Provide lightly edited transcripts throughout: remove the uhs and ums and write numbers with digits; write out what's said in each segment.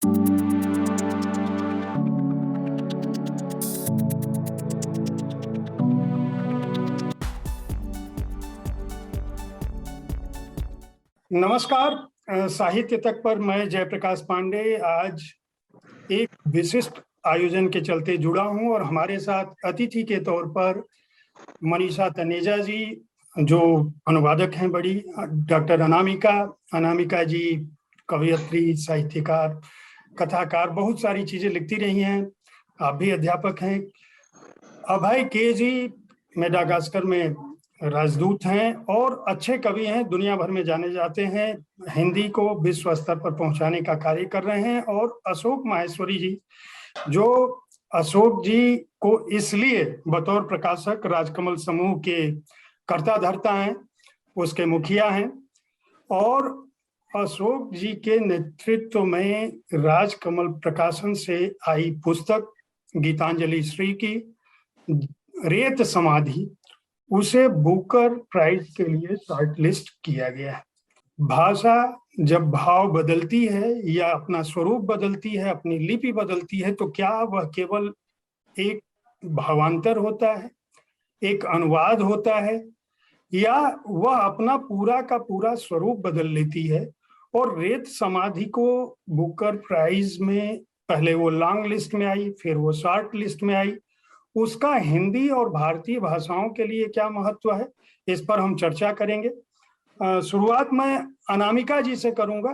नमस्कार। साहित्य तक पर मैं जयप्रकाश पांडे आज एक विशिष्ट आयोजन के चलते जुड़ा हूं और हमारे साथ अतिथि के तौर पर मनीषा तनेजा जी, जो अनुवादक हैं बड़ी, डॉक्टर अनामिका जी कवयित्री, साहित्यकार, कथाकार, बहुत सारी चीजें लिखती रही हैं। आप भी अध्यापक हैं। अभय के जी मेडागास्कर में राजदूत हैं और अच्छे कवि हैं, दुनिया भर में जाने जाते हैं, हिंदी को विश्व स्तर पर पहुंचाने का कार्य कर रहे हैं। और अशोक माहेश्वरी जी, जो अशोक जी को इसलिए बतौर प्रकाशक राजकमल समूह के कर्ता धर्ता हैं, उसके मुखिया हैं। और अशोक जी के नेतृत्व में राजकमल प्रकाशन से आई पुस्तक गीतांजलि श्री की रेत समाधि, उसे बुकर प्राइज के लिए शॉर्ट लिस्ट किया गया है। भाषा जब भाव बदलती है या अपना स्वरूप बदलती है, अपनी लिपि बदलती है, तो क्या वह केवल एक भावांतर होता है, एक अनुवाद होता है, या वह अपना पूरा का पूरा स्वरूप बदल लेती है? और रेत समाधि को बुकर प्राइज में पहले वो लॉन्ग लिस्ट में आई, फिर वो शॉर्ट लिस्ट में आई। उसका हिंदी और भारतीय भाषाओं के लिए क्या महत्व है, इस पर हम चर्चा करेंगे। शुरुआत मैं अनामिका जी से करूंगा।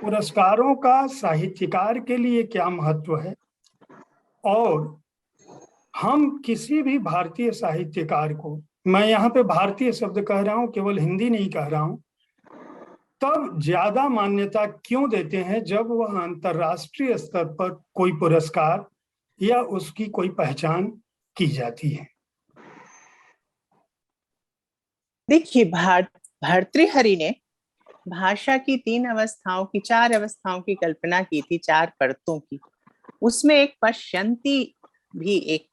पुरस्कारों का साहित्यकार के लिए क्या महत्व है, और हम किसी भी भारतीय साहित्यकार को, मैं यहाँ पे भारतीय शब्द कह रहा हूँ, केवल हिंदी नहीं कह रहा हूँ, तब ज्यादा मान्यता क्यों देते हैं जब वह अंतर्राष्ट्रीय स्तर पर कोई पुरस्कार या उसकी कोई पहचान की जाती है? देखिए, भर्तृहरि ने भाषा की चार अवस्थाओं की कल्पना की थी, चार परतों की। उसमें एक पश्यंती भी एक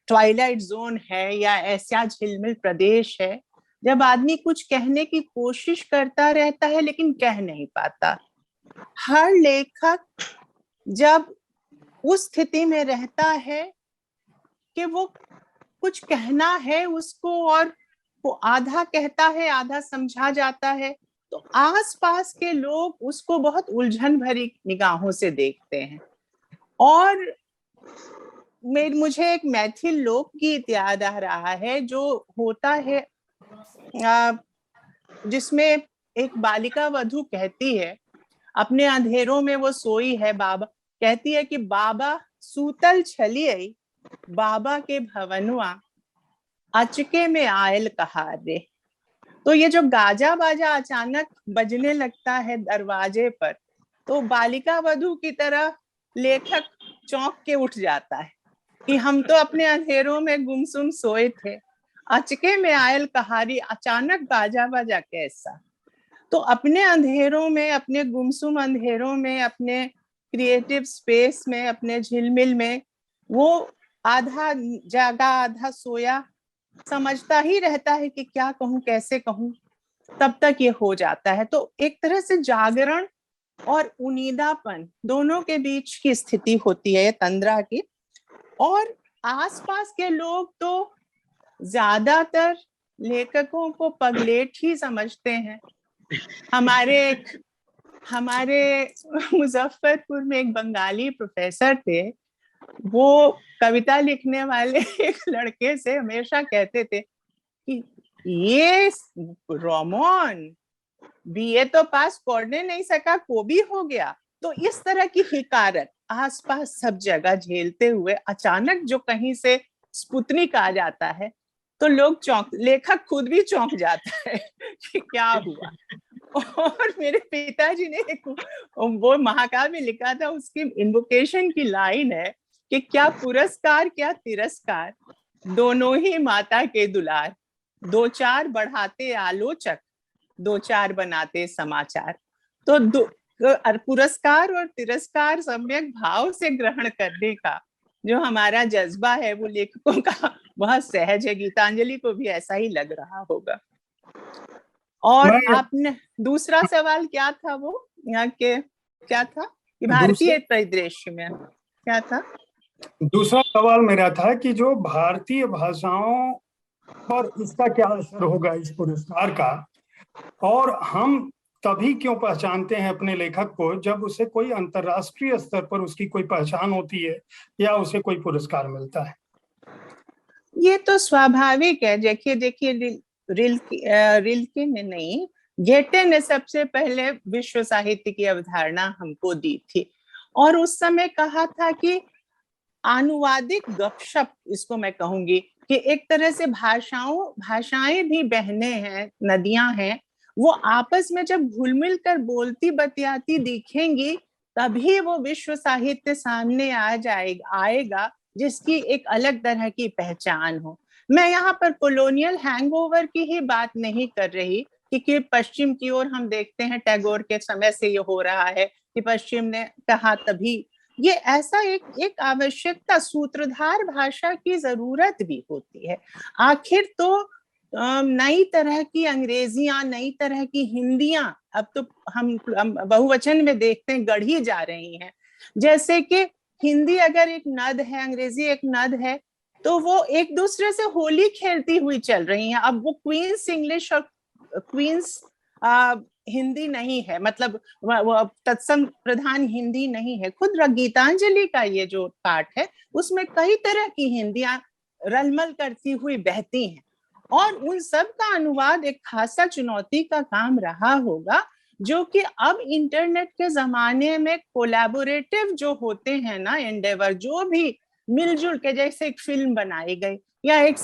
ट्वाइलाइट जोन है, या ऐसा झिलमिल प्रदेश है जब आदमी कुछ कहने की कोशिश करता रहता है लेकिन कह नहीं पाता। हर लेखक जब उस स्थिति में रहता है कि वो कुछ कहना है उसको, और वो आधा कहता है, आधा समझा जाता है, तो आसपास के लोग उसको बहुत उलझन भरी निगाहों से देखते हैं। और मुझे एक मैथिल लोकगीत याद आ रहा है जो होता है, जिसमें एक बालिका वधू कहती है, अपने अंधेरों में वो सोई है, बाबा कहती है कि बाबा सूतल छलिए बाबा के भवनुआ अचके में आयल कहारे। तो ये जो गाजा बाजा अचानक बजने लगता है दरवाजे पर, तो बालिका वधू की तरह लेखक चौंक के उठ जाता है कि हम तो अपने अंधेरों में गुमसुम सोए थे, अचके में आयल कहारी, अचानक गाजा बाजा कैसा। तो अपने अंधेरों में, अपने गुमसुम अंधेरों में, अपने क्रिएटिव स्पेस में, अपने झिलमिल में वो आधा जागा आधा सोया समझता ही रहता है कि क्या कहूं, कैसे कहूं, तब तक ये हो जाता है। तो एक तरह से जागरण और उनीदापन दोनों के बीच की स्थिति होती है तंद्रा की। और आसपास के लोग तो ज्यादातर लेखकों को पगलेट ही समझते हैं। हमारे मुजफ्फरपुर में एक बंगाली प्रोफेसर थे, वो कविता लिखने वाले एक लड़के से हमेशा कहते थे कि ये रोमन बीए तो पास पढ़ने नहीं सका, को भी हो गया। तो इस तरह की हिकारत आसपास सब जगह झेलते हुए अचानक जो कहीं से स्पुतनिक आ जाता है, तो लोग लेखक खुद भी चौंक जाता है कि क्या हुआ। और मेरे पिताजी ने वो महाकाव्य में लिखा था, उसकी इन्वोकेशन की लाइन है कि क्या पुरस्कार क्या तिरस्कार, दोनों ही माता के दुलार, दो चार बढ़ाते आलोचक, दो चार बनाते समाचार। तो पुरस्कार और तिरस्कार सम्यक भाव से ग्रहण करने का जो हमारा जज्बा है, वो लेखकों का बहुत सहज है। गीतांजलि को भी ऐसा ही लग रहा होगा। और आपने दूसरा सवाल क्या था, वो यहाँ के क्या था? कि भारतीय परिदृश्य में क्या था? दूसरा सवाल मेरा था कि जो भारतीय भाषाओं पर इसका क्या असर होगा इस पुरस्कार का, और हम तभी क्यों पहचानते हैं अपने लेखक को जब उसे कोई अंतर्राष्ट्रीय स्तर पर उसकी कोई पहचान होती है या उसे कोई पुरस्कार मिलता है। ये तो स्वाभाविक है। देखिए रिल्के ने नहीं, गेटे ने सबसे पहले विश्व साहित्य की अवधारणा हमको दी थी, और उस समय कहा था कि आनुवादिक गपशप, इसको मैं कहूंगी कि एक तरह से भाषाएं भी बहनें हैं, नदियां हैं, वो आपस में जब घुल मिल कर बोलती बतियाती दिखेंगी तभी वो विश्व साहित्य सामने आएगा जिसकी एक अलग तरह की पहचान हो। मैं यहाँ पर कॉलोनियल हैंगओवर की ही बात नहीं कर रही कि पश्चिम की ओर हम देखते हैं, टैगोर के समय से ये हो रहा है कि पश्चिम ने कहा तभी, ये ऐसा एक आवश्यकता, सूत्रधार भाषा की जरूरत भी होती है। आखिर तो नई तरह की अंग्रेजियां, नई तरह की हिंदियां अब तो हम बहुवचन में देखते हैं गढ़ी जा रही हैं। जैसे कि हिंदी अगर एक नद है, अंग्रेजी एक नद है, तो वो एक दूसरे से होली खेलती हुई चल रही हैं। अब वो क्वींस इंग्लिश और क्वींस हिंदी नहीं है, मतलब वो तत्सम प्रधान हिंदी नहीं है। खुद गीतांजलि का ये जो पाठ है उसमें कई तरह की हिंदियां रलमल करती हुई बहती हैं, और उन सब का अनुवाद एक खासा चुनौती का काम रहा होगा, जो कि अब इंटरनेट के जमाने में कोलैबोरेटिव जो होते हैं ना एंडेवर, जो भी मिलजुल के, जैसे एक फिल्म बनाई गई या एक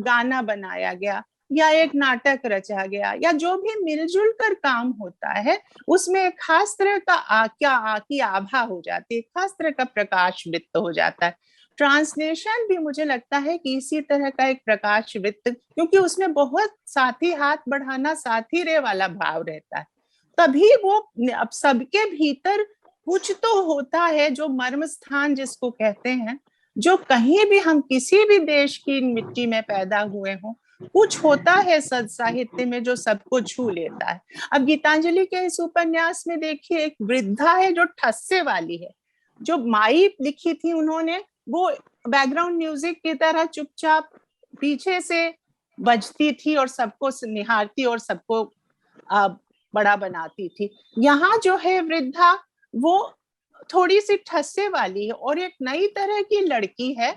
गाना बनाया गया या एक नाटक रचा गया, या जो भी मिलजुल कर काम होता है उसमें एक खास तरह का की आभा हो जाती है, खास तरह का प्रकाश वृत्त हो जाता है। ट्रांसलेशन भी मुझे लगता है कि इसी तरह का एक प्रकाश वृत्त, क्योंकि उसमें बहुत साथी हाथ बढ़ाना, साथी रे वाला भाव रहता है, तभी वो अब सबके भीतर कुछ तो होता है जो मर्म स्थान जिसको कहते हैं, जो कहीं भी हम किसी भी देश की मिट्टी में पैदा हुए हों, कुछ होता है सद साहित्य में जो सबको छू लेता है। अब गीतांजलि के इस उपन्यास में देखिए, एक वृद्धा है जो ठस्से वाली है, जो माई लिखी थी उन्होंने, वो बैकग्राउंड म्यूजिक की तरह चुपचाप पीछे से बजती थी और सबको निहारती और सबको बड़ा बनाती थी। यहाँ जो है वृद्धा, वो थोड़ी सी ठस्से वाली है और एक नई तरह की लड़की है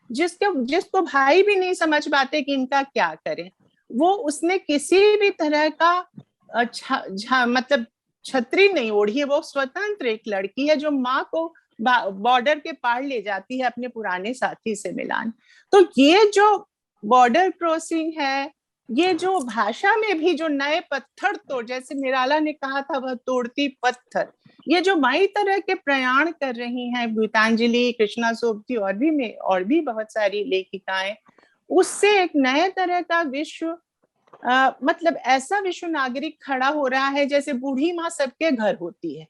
जिसको भाई भी नहीं समझ पाते कि इनका क्या करें। वो उसने किसी भी तरह का मतलब छतरी नहीं ओढ़ी है, वो स्वतंत्र एक लड़की है जो माँ को बॉर्डर के पार ले जाती है अपने पुराने साथी से मिलान। तो ये जो बॉर्डर क्रॉसिंग है, ये जो भाषा में भी जो नए पत्थर तोड़, जैसे निराला ने कहा था वह तोड़ती पत्थर, ये जो नई तरह के प्रयाण कर रही हैं गीतांजलि, कृष्णा सोबती और भी बहुत सारी लेखिकाएं, उससे एक नए तरह का विश्व मतलब ऐसा विश्व नागरिक खड़ा हो रहा है जैसे बूढ़ी माँ सबके घर होती है।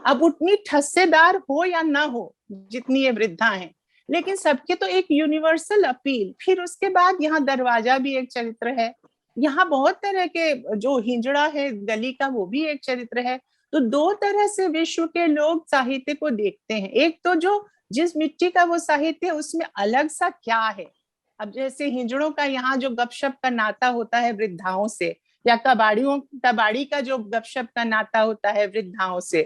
अब उतनी ठस्सेदार हो या ना हो जितनी ये वृद्धा हैं, लेकिन सबके तो एक यूनिवर्सल अपील। फिर उसके बाद यहाँ दरवाजा भी एक चरित्र है, यहाँ बहुत तरह के जो हिंजड़ा है गली का वो भी एक चरित्र है। तो दो तरह से विश्व के लोग साहित्य को देखते हैं। एक तो जो जिस मिट्टी का वो साहित्य उसमें अलग सा क्या है। अब जैसे हिंजड़ों का यहाँ जो गपशप का नाता होता है वृद्धाओं से, या कबाड़ी का जो गपशप का नाता होता है वृद्धाओं से,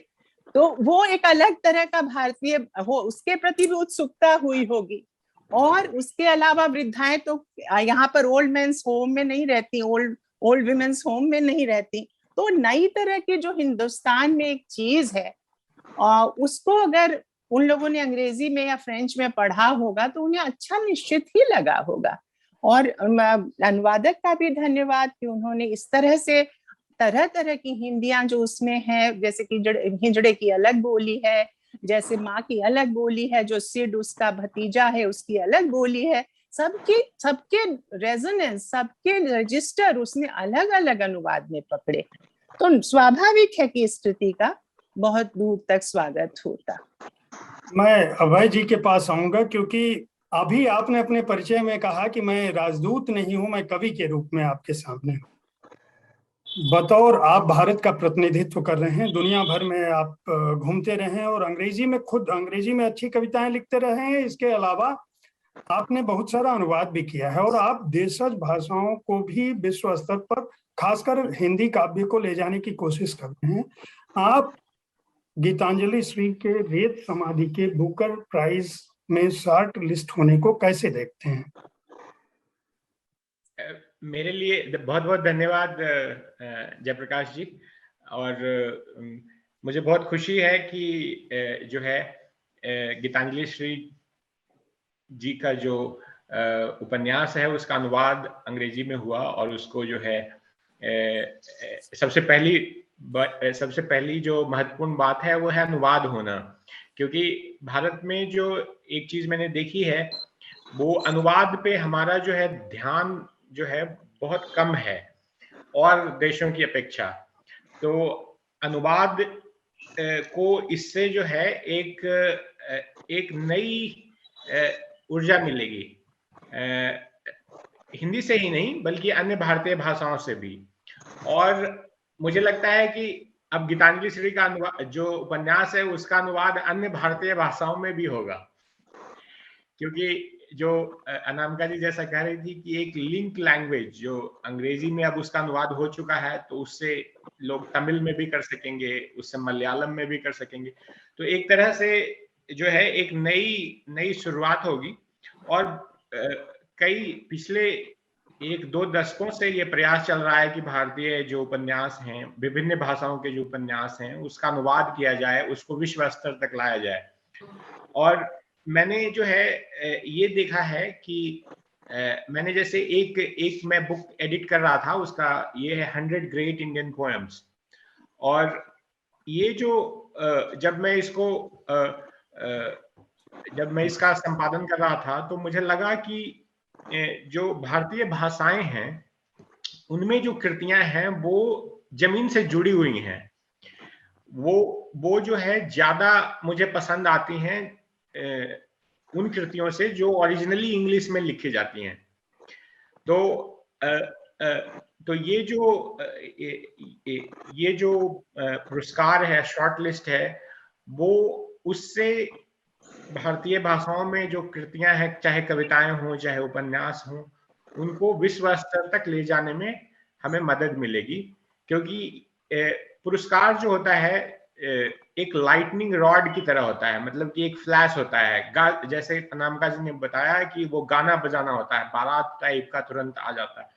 तो वो एक अलग तरह का भारतीय हो, उसके प्रति भी उत्सुकता हुई होगी। और उसके अलावा वृद्धाएं तो यहाँ पर ओल्ड मेंस होम में नहीं रहती, ओल्ड विमेन्स होम में नहीं रहती। तो नई तरह की जो हिंदुस्तान में एक चीज है, उसको अगर उन लोगों ने अंग्रेजी में या फ्रेंच में पढ़ा होगा तो उन्हें अच्छा निश्चित ही लगा होगा। और अनुवादक का भी धन्यवाद कि उन्होंने इस तरह से तरह तरह की हिंदियां जो उसमें है, जैसे कि हिंजड़े की अलग बोली है, जैसे माँ की अलग बोली है, जो सिड उसका भतीजा है उसकी अलग बोली है, सबके रेजोनेंस, सबके रजिस्टर उसने अलग अलग अनुवाद में पकड़े। तो स्वाभाविक है कि इस कृति का बहुत दूर तक स्वागत होता। मैं अभय जी के पास आऊंगा, क्योंकि अभी आपने अपने परिचय में कहा कि मैं राजदूत नहीं हूं, मैं कवि के रूप में आपके सामने हूं। बतौर आप भारत का प्रतिनिधित्व कर रहे हैं, दुनिया भर में आप घूमते रहे हैं और अंग्रेजी में अच्छी कविताएं लिखते रहे हैं। इसके अलावा आपने बहुत सारा अनुवाद भी किया है और आप देशज भाषाओं को भी विश्व स्तर पर, खासकर हिंदी काव्य को ले जाने की कोशिश कर रहे हैं। आप गीतांजलि श्री के रेत समाधि के बुकर प्राइज में शॉर्ट लिस्ट होने को कैसे देखते हैं? मेरे लिए बहुत बहुत धन्यवाद जयप्रकाश जी। और मुझे बहुत खुशी है कि जो है गीतांजलि श्री जी का जो उपन्यास है उसका अनुवाद अंग्रेजी में हुआ और उसको जो है सबसे पहली जो महत्वपूर्ण बात है वो है अनुवाद होना। क्योंकि भारत में जो एक चीज मैंने देखी है वो अनुवाद पे हमारा जो है ध्यान जो है बहुत कम है और देशों की अपेक्षा। तो अनुवाद को इससे जो है एक नई ऊर्जा मिलेगी, हिंदी से ही नहीं बल्कि अन्य भारतीय भाषाओं से भी। और मुझे लगता है कि अब गीतांजलि श्री का अनुवाद जो उपन्यास है उसका अनुवाद अन्य भारतीय भाषाओं में भी होगा। क्योंकि जो अनामिका जी जैसा कह रही थी कि एक लिंक लैंग्वेज जो अंग्रेजी में अब उसका अनुवाद हो चुका है, तो उससे लोग तमिल में भी कर सकेंगे, उससे मलयालम में भी कर सकेंगे। तो एक तरह से जो है एक नई शुरुआत होगी। और कई पिछले 1-2 दशकों से ये प्रयास चल रहा है कि भारतीय जो उपन्यास हैं, विभिन्न भाषाओं के जो उपन्यास हैं उसका अनुवाद किया जाए, उसको विश्व स्तर तक लाया जाए। और मैंने जो है ये देखा है कि मैंने जैसे एक मैं बुक एडिट कर रहा था, उसका ये है 100 ग्रेट इंडियन पोएम्स। और ये जो जब मैं इसका संपादन कर रहा था तो मुझे लगा कि जो भारतीय भाषाएं हैं उनमें जो कृतियां हैं वो जमीन से जुड़ी हुई हैं। वो जो है ज्यादा मुझे पसंद आती हैं उन कृतियों से जो ओरिजिनली इंग्लिश में लिखी जाती हैं। तो ये जो पुरस्कार है, शॉर्ट लिस्ट है, वो उससे भारतीय भाषाओं में जो कृतियां हैं, चाहे कविताएं हों चाहे उपन्यास हों, उनको विश्व स्तर तक ले जाने में हमें मदद मिलेगी। क्योंकि पुरस्कार जो होता है एक लाइटनिंग रॉड की तरह होता है, मतलब कि एक फ्लैश होता है। जैसे अनामिका जी ने बताया कि वो गाना बजाना होता है, बारात टाइप का तुरंत आ जाता है।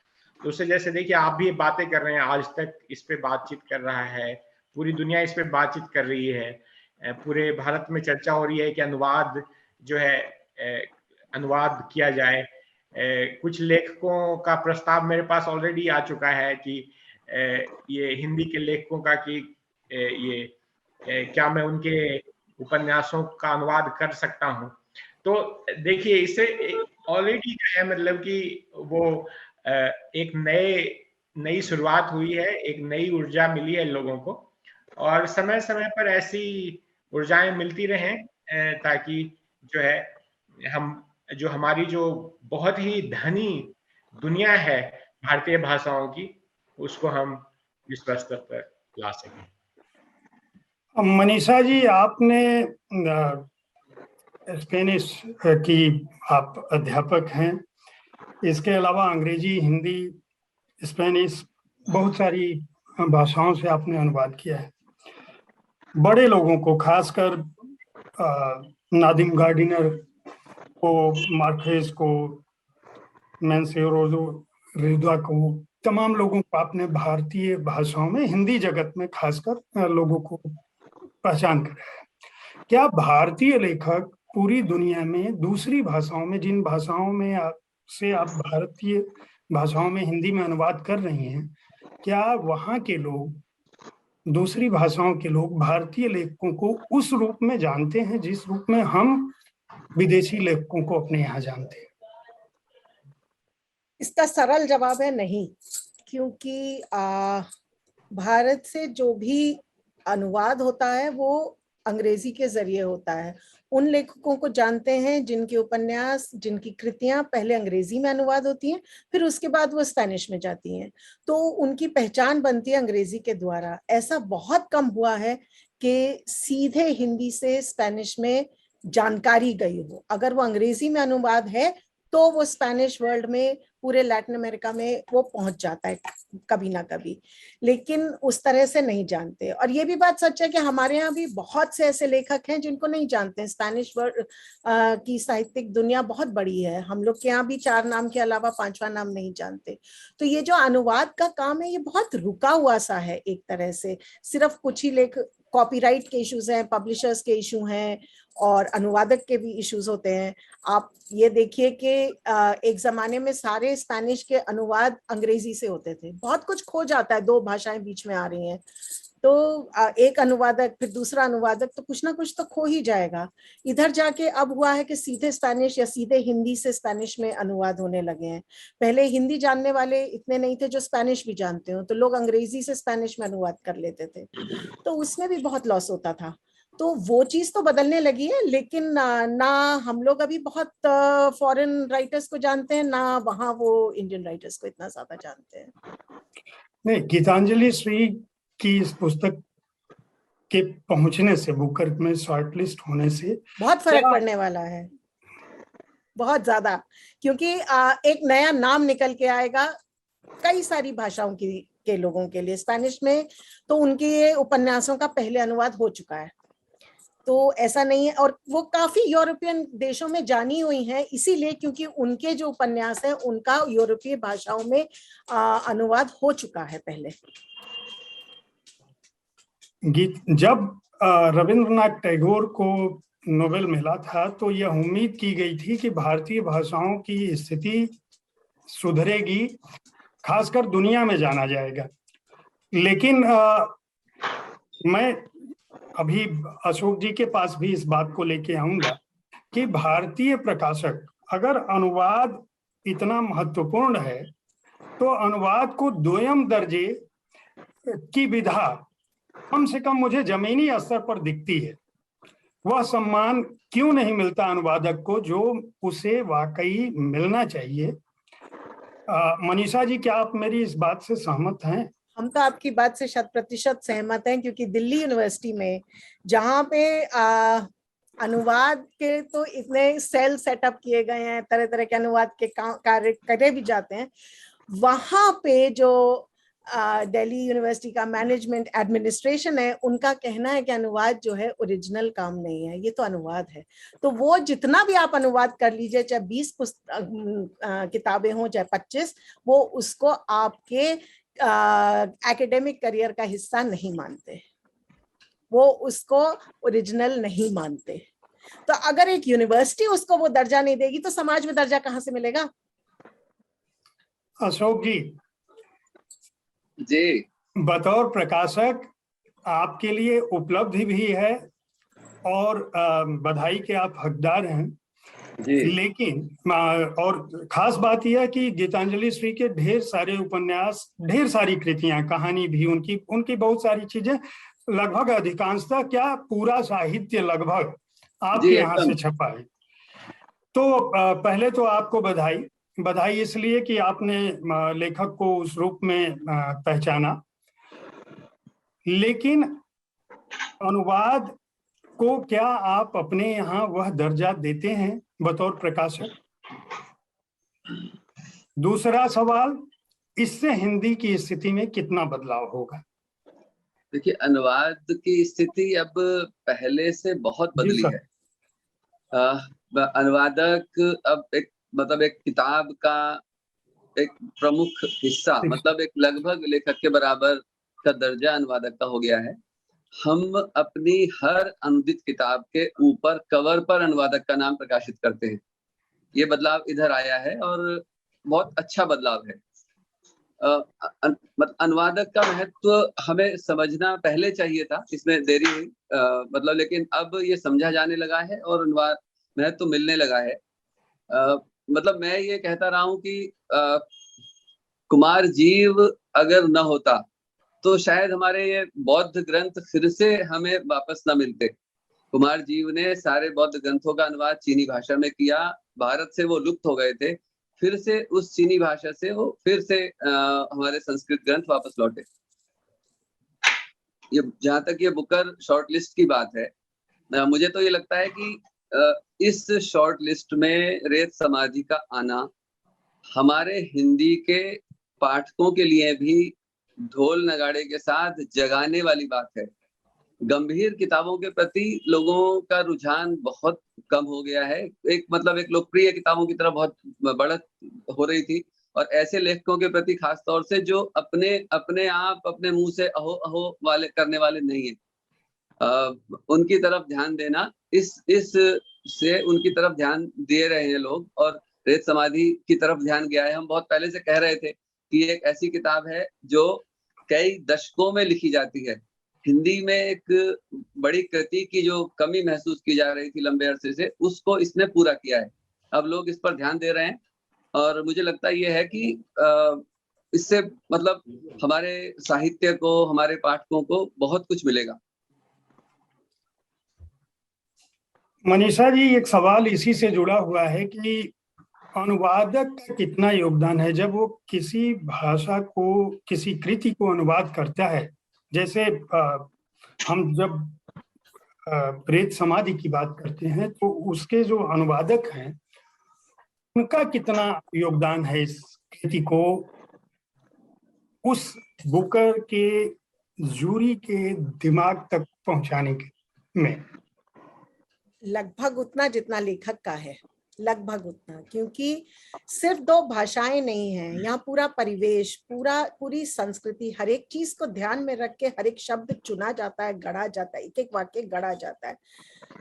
तो उससे जैसे देखिए आप भी बातें कर रहे हैं, आज तक इस पे बातचीत कर रहा है, पूरी दुनिया इस पे बातचीत कर रही है, पूरे भारत में चर्चा हो रही है कि अनुवाद जो है अनुवाद किया जाए। कुछ लेखकों का प्रस्ताव मेरे पास ऑलरेडी आ चुका है कि ये हिंदी के लेखकों का कि क्या मैं उनके उपन्यासों का अनुवाद कर सकता हूं। तो देखिए इससे ऑलरेडी जो है मतलब कि वो एक नई शुरुआत हुई है, एक नई ऊर्जा मिली है लोगों को। और समय समय पर ऐसी ऊर्जाएं मिलती रहें ताकि जो है हमारी जो बहुत ही धनी दुनिया है भारतीय भाषाओं की, उसको हम विश्व स्तर पर ला सकें। मनीषा जी, आपने स्पेनिश की आप अध्यापक हैं, इसके अलावा अंग्रेजी, हिंदी, स्पेनिश बहुत सारी भाषाओं से आपने अनुवाद किया है। बड़े लोगों को, खासकर नादिम गार्डिनर को, मार्केस को, मैंसियो रिदा को, तमाम लोगों को आपने भारतीय भाषाओं में, हिंदी जगत में खासकर लोगों को पहचान कराया है। क्या भारतीय लेखक पूरी दुनिया में दूसरी भाषाओं में, जिन भाषाओं में आप भारतीय भाषाओं में हिंदी में अनुवाद कर रही हैं, क्या वहाँ के लोग, दूसरी भाषाओं के लोग भारतीय लेखकों को उस रूप में जानते हैं जिस रूप में हम विदेशी लेखकों को अपने यहाँ जानते हैं? इसका सरल जवाब है नहीं, क्योंकि भारत से जो भी अनुवाद होता है वो अंग्रेजी के जरिए होता है। उन लेखकों को जानते हैं जिनके उपन्यास, जिनकी कृतियां पहले अंग्रेजी में अनुवाद होती हैं, फिर उसके बाद वो स्पेनिश में जाती हैं, तो उनकी पहचान बनती है अंग्रेजी के द्वारा। ऐसा बहुत कम हुआ है कि सीधे हिंदी से स्पेनिश में जानकारी गई हो। अगर वो अंग्रेजी में अनुवाद है तो वो स्पेनिश वर्ल्ड में, पूरे लैटिन अमेरिका में वो पहुंच जाता है कभी ना कभी, लेकिन उस तरह से नहीं जानते। और ये भी बात सच है कि हमारे यहाँ भी बहुत से ऐसे लेखक हैं जिनको नहीं जानते हैं। स्पेनिश वर्ल्ड की साहित्यिक दुनिया बहुत बड़ी है, हम लोग के यहाँ भी 4 नाम के अलावा 5वां नाम नहीं जानते। तो ये जो अनुवाद का काम है ये बहुत रुका हुआ सा है एक तरह से। सिर्फ कुछ ही लेख, कॉपीराइट के इश्यूज हैं, पब्लिशर्स के इशू हैं, और अनुवादक के भी इश्यूज होते हैं। आप ये देखिए कि एक जमाने में सारे स्पेनिश के अनुवाद अंग्रेजी से होते थे, बहुत कुछ खो जाता है, 2 भाषाएं बीच में आ रही हैं, तो एक अनुवादक फिर दूसरा अनुवादक, तो कुछ ना कुछ तो खो ही जाएगा। इधर जाके अब हुआ है कि सीधे स्पेनिश या सीधे हिंदी से स्पेनिश में अनुवाद होने लगे हैं। पहले हिंदी जानने वाले इतने नहीं थे जो स्पेनिश भी जानते हो, तो लोग अंग्रेजी से स्पेनिश में अनुवाद कर लेते थे, तो उसमें भी बहुत लॉस होता था। तो वो चीज तो बदलने लगी है, लेकिन ना हम लोग अभी बहुत फॉरेन राइटर्स को जानते हैं, ना वहाँ वो इंडियन राइटर्स को इतना ज्यादा जानते हैं। नहीं, गीतांजलि श्री की इस पुस्तक के पहुंचने से, बुकर में शॉर्टलिस्ट होने से बहुत फर्क पड़ने वाला है, बहुत ज्यादा, क्योंकि एक नया नाम निकल के आएगा कई सारी भाषाओं के लोगों के लिए। स्पेनिश में तो उनके उपन्यासों का पहले अनुवाद हो चुका है, तो ऐसा नहीं है, और वो काफी यूरोपियन देशों में जानी हुई हैं, इसीलिए क्योंकि उनके जो उपन्यास है उनका यूरोपीय भाषाओं में अनुवाद हो चुका है पहले। जब रविंद्रनाथ टैगोर को नोबेल मिला था तो यह उम्मीद की गई थी कि भारतीय भाषाओं की स्थिति सुधरेगी, खासकर दुनिया में जाना जाएगा। लेकिन मैं अभी अशोक जी के पास भी इस बात को लेके आऊंगा कि भारतीय प्रकाशक, अगर अनुवाद इतना महत्वपूर्ण है तो अनुवाद को 2म दर्जे की विधा कम से कम मुझे जमीनी स्तर पर दिखती है। वह सम्मान क्यों नहीं मिलता अनुवादक को जो उसे वाकई मिलना चाहिए? मनीषा जी, क्या आप मेरी इस बात से सहमत हैं? हम तो आपकी बात से 100% सहमत हैं, क्योंकि दिल्ली यूनिवर्सिटी में जहाँ पे अनुवाद के तो इतने सेल सेटअप किए गए हैं, तरह तरह के अनुवाद के कार्य करे भी जाते हैं, वहां पे जो दिल्ली यूनिवर्सिटी का मैनेजमेंट एडमिनिस्ट्रेशन है, उनका कहना है कि अनुवाद जो है ओरिजिनल काम नहीं है, ये तो अनुवाद है। तो वो जितना भी आप अनुवाद कर लीजिए, चाहे 20 किताबें हों चाहे 25, वो उसको आपके एकेडमिक करियर का हिस्सा नहीं मानते, वो उसको ओरिजिनल नहीं मानते। तो अगर एक यूनिवर्सिटी उसको वो दर्जा नहीं देगी तो समाज में दर्जा कहाँ से मिलेगा? अशोक जी, बतौर प्रकाशक आपके लिए उपलब्धि भी है और बधाई के आप हकदार हैं जी। लेकिन और खास बात यह है कि गीतांजलि श्री के ढेर सारे उपन्यास, ढेर सारी कृतियां, कहानी भी उनकी बहुत सारी चीजें, लगभग अधिकांशतः क्या पूरा साहित्य लगभग आपके यहाँ से छपा है। तो पहले तो आपको बधाई इसलिए कि आपने लेखक को उस रूप में पहचाना, लेकिन अनुवाद को क्या आप अपने यहाँ वह दर्जा देते हैं बतौर प्रकाशक? दूसरा सवाल, इससे हिंदी की स्थिति में कितना बदलाव होगा? देखिए, अनुवाद की स्थिति अब पहले से बहुत बदली है। अनुवादक अब एक किताब का एक प्रमुख हिस्सा, मतलब एक लगभग लेखक के बराबर का दर्जा अनुवादक का हो गया है। हम अपनी हर अनुदित किताब के ऊपर कवर पर अनुवादक का नाम प्रकाशित करते हैं। ये बदलाव इधर आया है और बहुत अच्छा बदलाव है। अनुवादक का महत्व हमें समझना पहले चाहिए था, इसमें देरी हुई, लेकिन अब ये समझा जाने लगा है और अनुवाद महत्व मिलने लगा है। मैं ये कहता रहा हूँ कि कुमार जीव अगर न होता तो शायद हमारे ये बौद्ध ग्रंथ फिर से हमें वापस न मिलते। कुमार जीव ने सारे बौद्ध ग्रंथों का अनुवाद चीनी भाषा में किया। भारत से वो लुप्त हो गए थे, फिर से उस चीनी भाषा से वो फिर से हमारे संस्कृत ग्रंथ वापस लौटे। ये जहां तक ये बुकर शॉर्ट लिस्ट की बात है, मुझे तो ये लगता है कि इस शॉर्ट लिस्ट में रेत समाधि का आना हमारे हिंदी के पाठकों के लिए भी ढोल नगाड़े के साथ जगाने वाली बात है। गंभीर किताबों के प्रति लोगों का रुझान बहुत कम हो गया है। एक लोकप्रिय किताबों की तरफ बहुत बढ़त हो रही थी, और ऐसे लेखकों के प्रति खास तौर से जो अपने आप अपने मुंह से अहो अहो वाले करने वाले नहीं है, उनकी तरफ ध्यान देना, इस से उनकी तरफ ध्यान दे रहे हैं लोग, और रेत समाधि की तरफ ध्यान गया है। हम बहुत पहले से कह रहे थे कि एक ऐसी किताब है जो कई दशकों में लिखी जाती है। हिंदी में एक बड़ी कृति की जो कमी महसूस की जा रही थी लंबे अरसे से, उसको इसने पूरा किया है। अब लोग इस पर ध्यान दे रहे हैं, और मुझे लगता है ये है कि इससे हमारे साहित्य को, हमारे पाठकों को बहुत कुछ मिलेगा। मनीषा जी, एक सवाल इसी से जुड़ा हुआ है कि अनुवादक का कितना योगदान है जब वो किसी भाषा को, किसी कृति को अनुवाद करता है। जैसे हम जब रेत समाधि की बात करते हैं तो उसके जो अनुवादक हैं उनका कितना योगदान है इस कृति को उस बुकर के जूरी के दिमाग तक पहुंचाने के में? लगभग उतना जितना लेखक का है, लगभग उतना, क्योंकि सिर्फ दो भाषाएं नहीं हैं, यहाँ पूरा परिवेश, पूरी संस्कृति, हर एक चीज को ध्यान में रख के हर एक शब्द चुना जाता है, गढ़ा जाता है, एक एक वाक्य गढ़ा जाता है।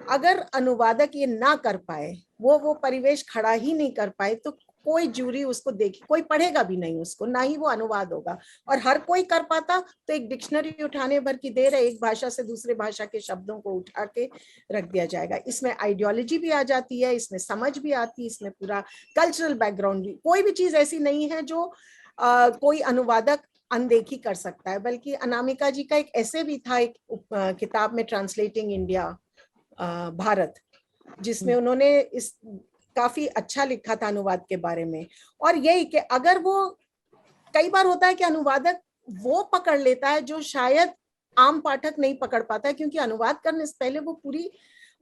अगर अनुवादक ये ना कर पाए, वो परिवेश खड़ा ही नहीं कर पाए, तो कोई जूरी उसको देखे, कोई पढ़ेगा भी नहीं उसको, ना ही वो अनुवाद होगा। और हर कोई कर पाता तो एक डिक्शनरी उठाने भर की देर है, एक भाषा से दूसरे भाषा के शब्दों को उठा के रख दिया जाएगा। इसमें आइडियोलॉजी भी आ जाती है, इसमें समझ भी आती है, इसमें पूरा कल्चरल बैकग्राउंड भी। कोई भी चीज ऐसी नहीं है जो कोई अनुवादक अनदेखी कर सकता है। बल्कि अनामिका जी का एक ऐसे भी था, एक किताब में, ट्रांसलेटिंग इंडिया भारत, जिसमें उन्होंने इस काफी अच्छा लिखा था अनुवाद के बारे में। और यही कि अगर वो, कई बार होता है कि अनुवादक वो पकड़ लेता है जो शायद आम पाठक नहीं पकड़ पाता है, क्योंकि अनुवाद करने से पहले वो पूरी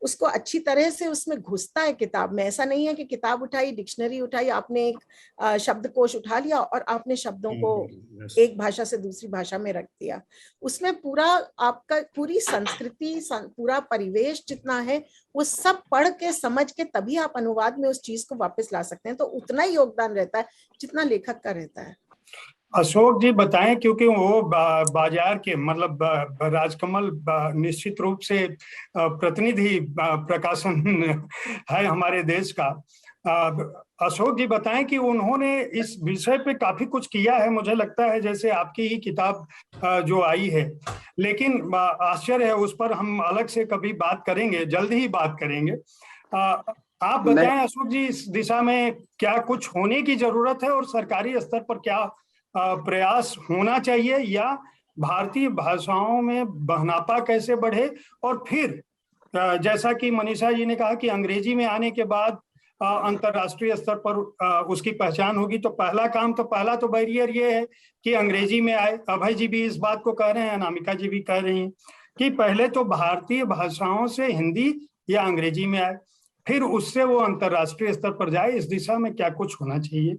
उसको अच्छी तरह से उसमें घुसता है किताब में। ऐसा नहीं है कि किताब उठाई, डिक्शनरी उठाई, आपने एक शब्दकोश उठा लिया और आपने शब्दों को एक भाषा से दूसरी भाषा में रख दिया। उसमें पूरा आपका पूरी संस्कृति, पूरा परिवेश जितना है, वो सब पढ़ के समझ के तभी आप अनुवाद में उस चीज को वापस ला सकते हैं। तो उतना ही योगदान रहता है जितना लेखक का रहता है। अशोक जी बताएं, क्योंकि वो बाजार के राजकमल निश्चित रूप से प्रतिनिधि प्रकाशन है हमारे देश का। अशोक जी बताएं कि उन्होंने इस विषय पे काफी कुछ किया है। मुझे लगता है जैसे आपकी ही किताब जो आई है, लेकिन आश्चर्य है, उस पर हम अलग से कभी बात करेंगे, जल्द ही बात करेंगे। आप बताएं अशोक जी, इस दिशा में क्या कुछ होने की जरूरत है और सरकारी स्तर पर क्या प्रयास होना चाहिए, या भारतीय भाषाओं में बहनापा कैसे बढ़े? और फिर जैसा कि मनीषा जी ने कहा कि अंग्रेजी में आने के बाद अंतर्राष्ट्रीय स्तर पर उसकी पहचान होगी, तो पहला तो बैरियर ये है कि अंग्रेजी में आए। अभय जी भी इस बात को कह रहे हैं, अनामिका जी भी कह रही हैं कि पहले तो भारतीय भाषाओं से हिंदी या अंग्रेजी में आए, फिर उससे वो अंतर्राष्ट्रीय स्तर पर जाए। इस दिशा में क्या कुछ होना चाहिए?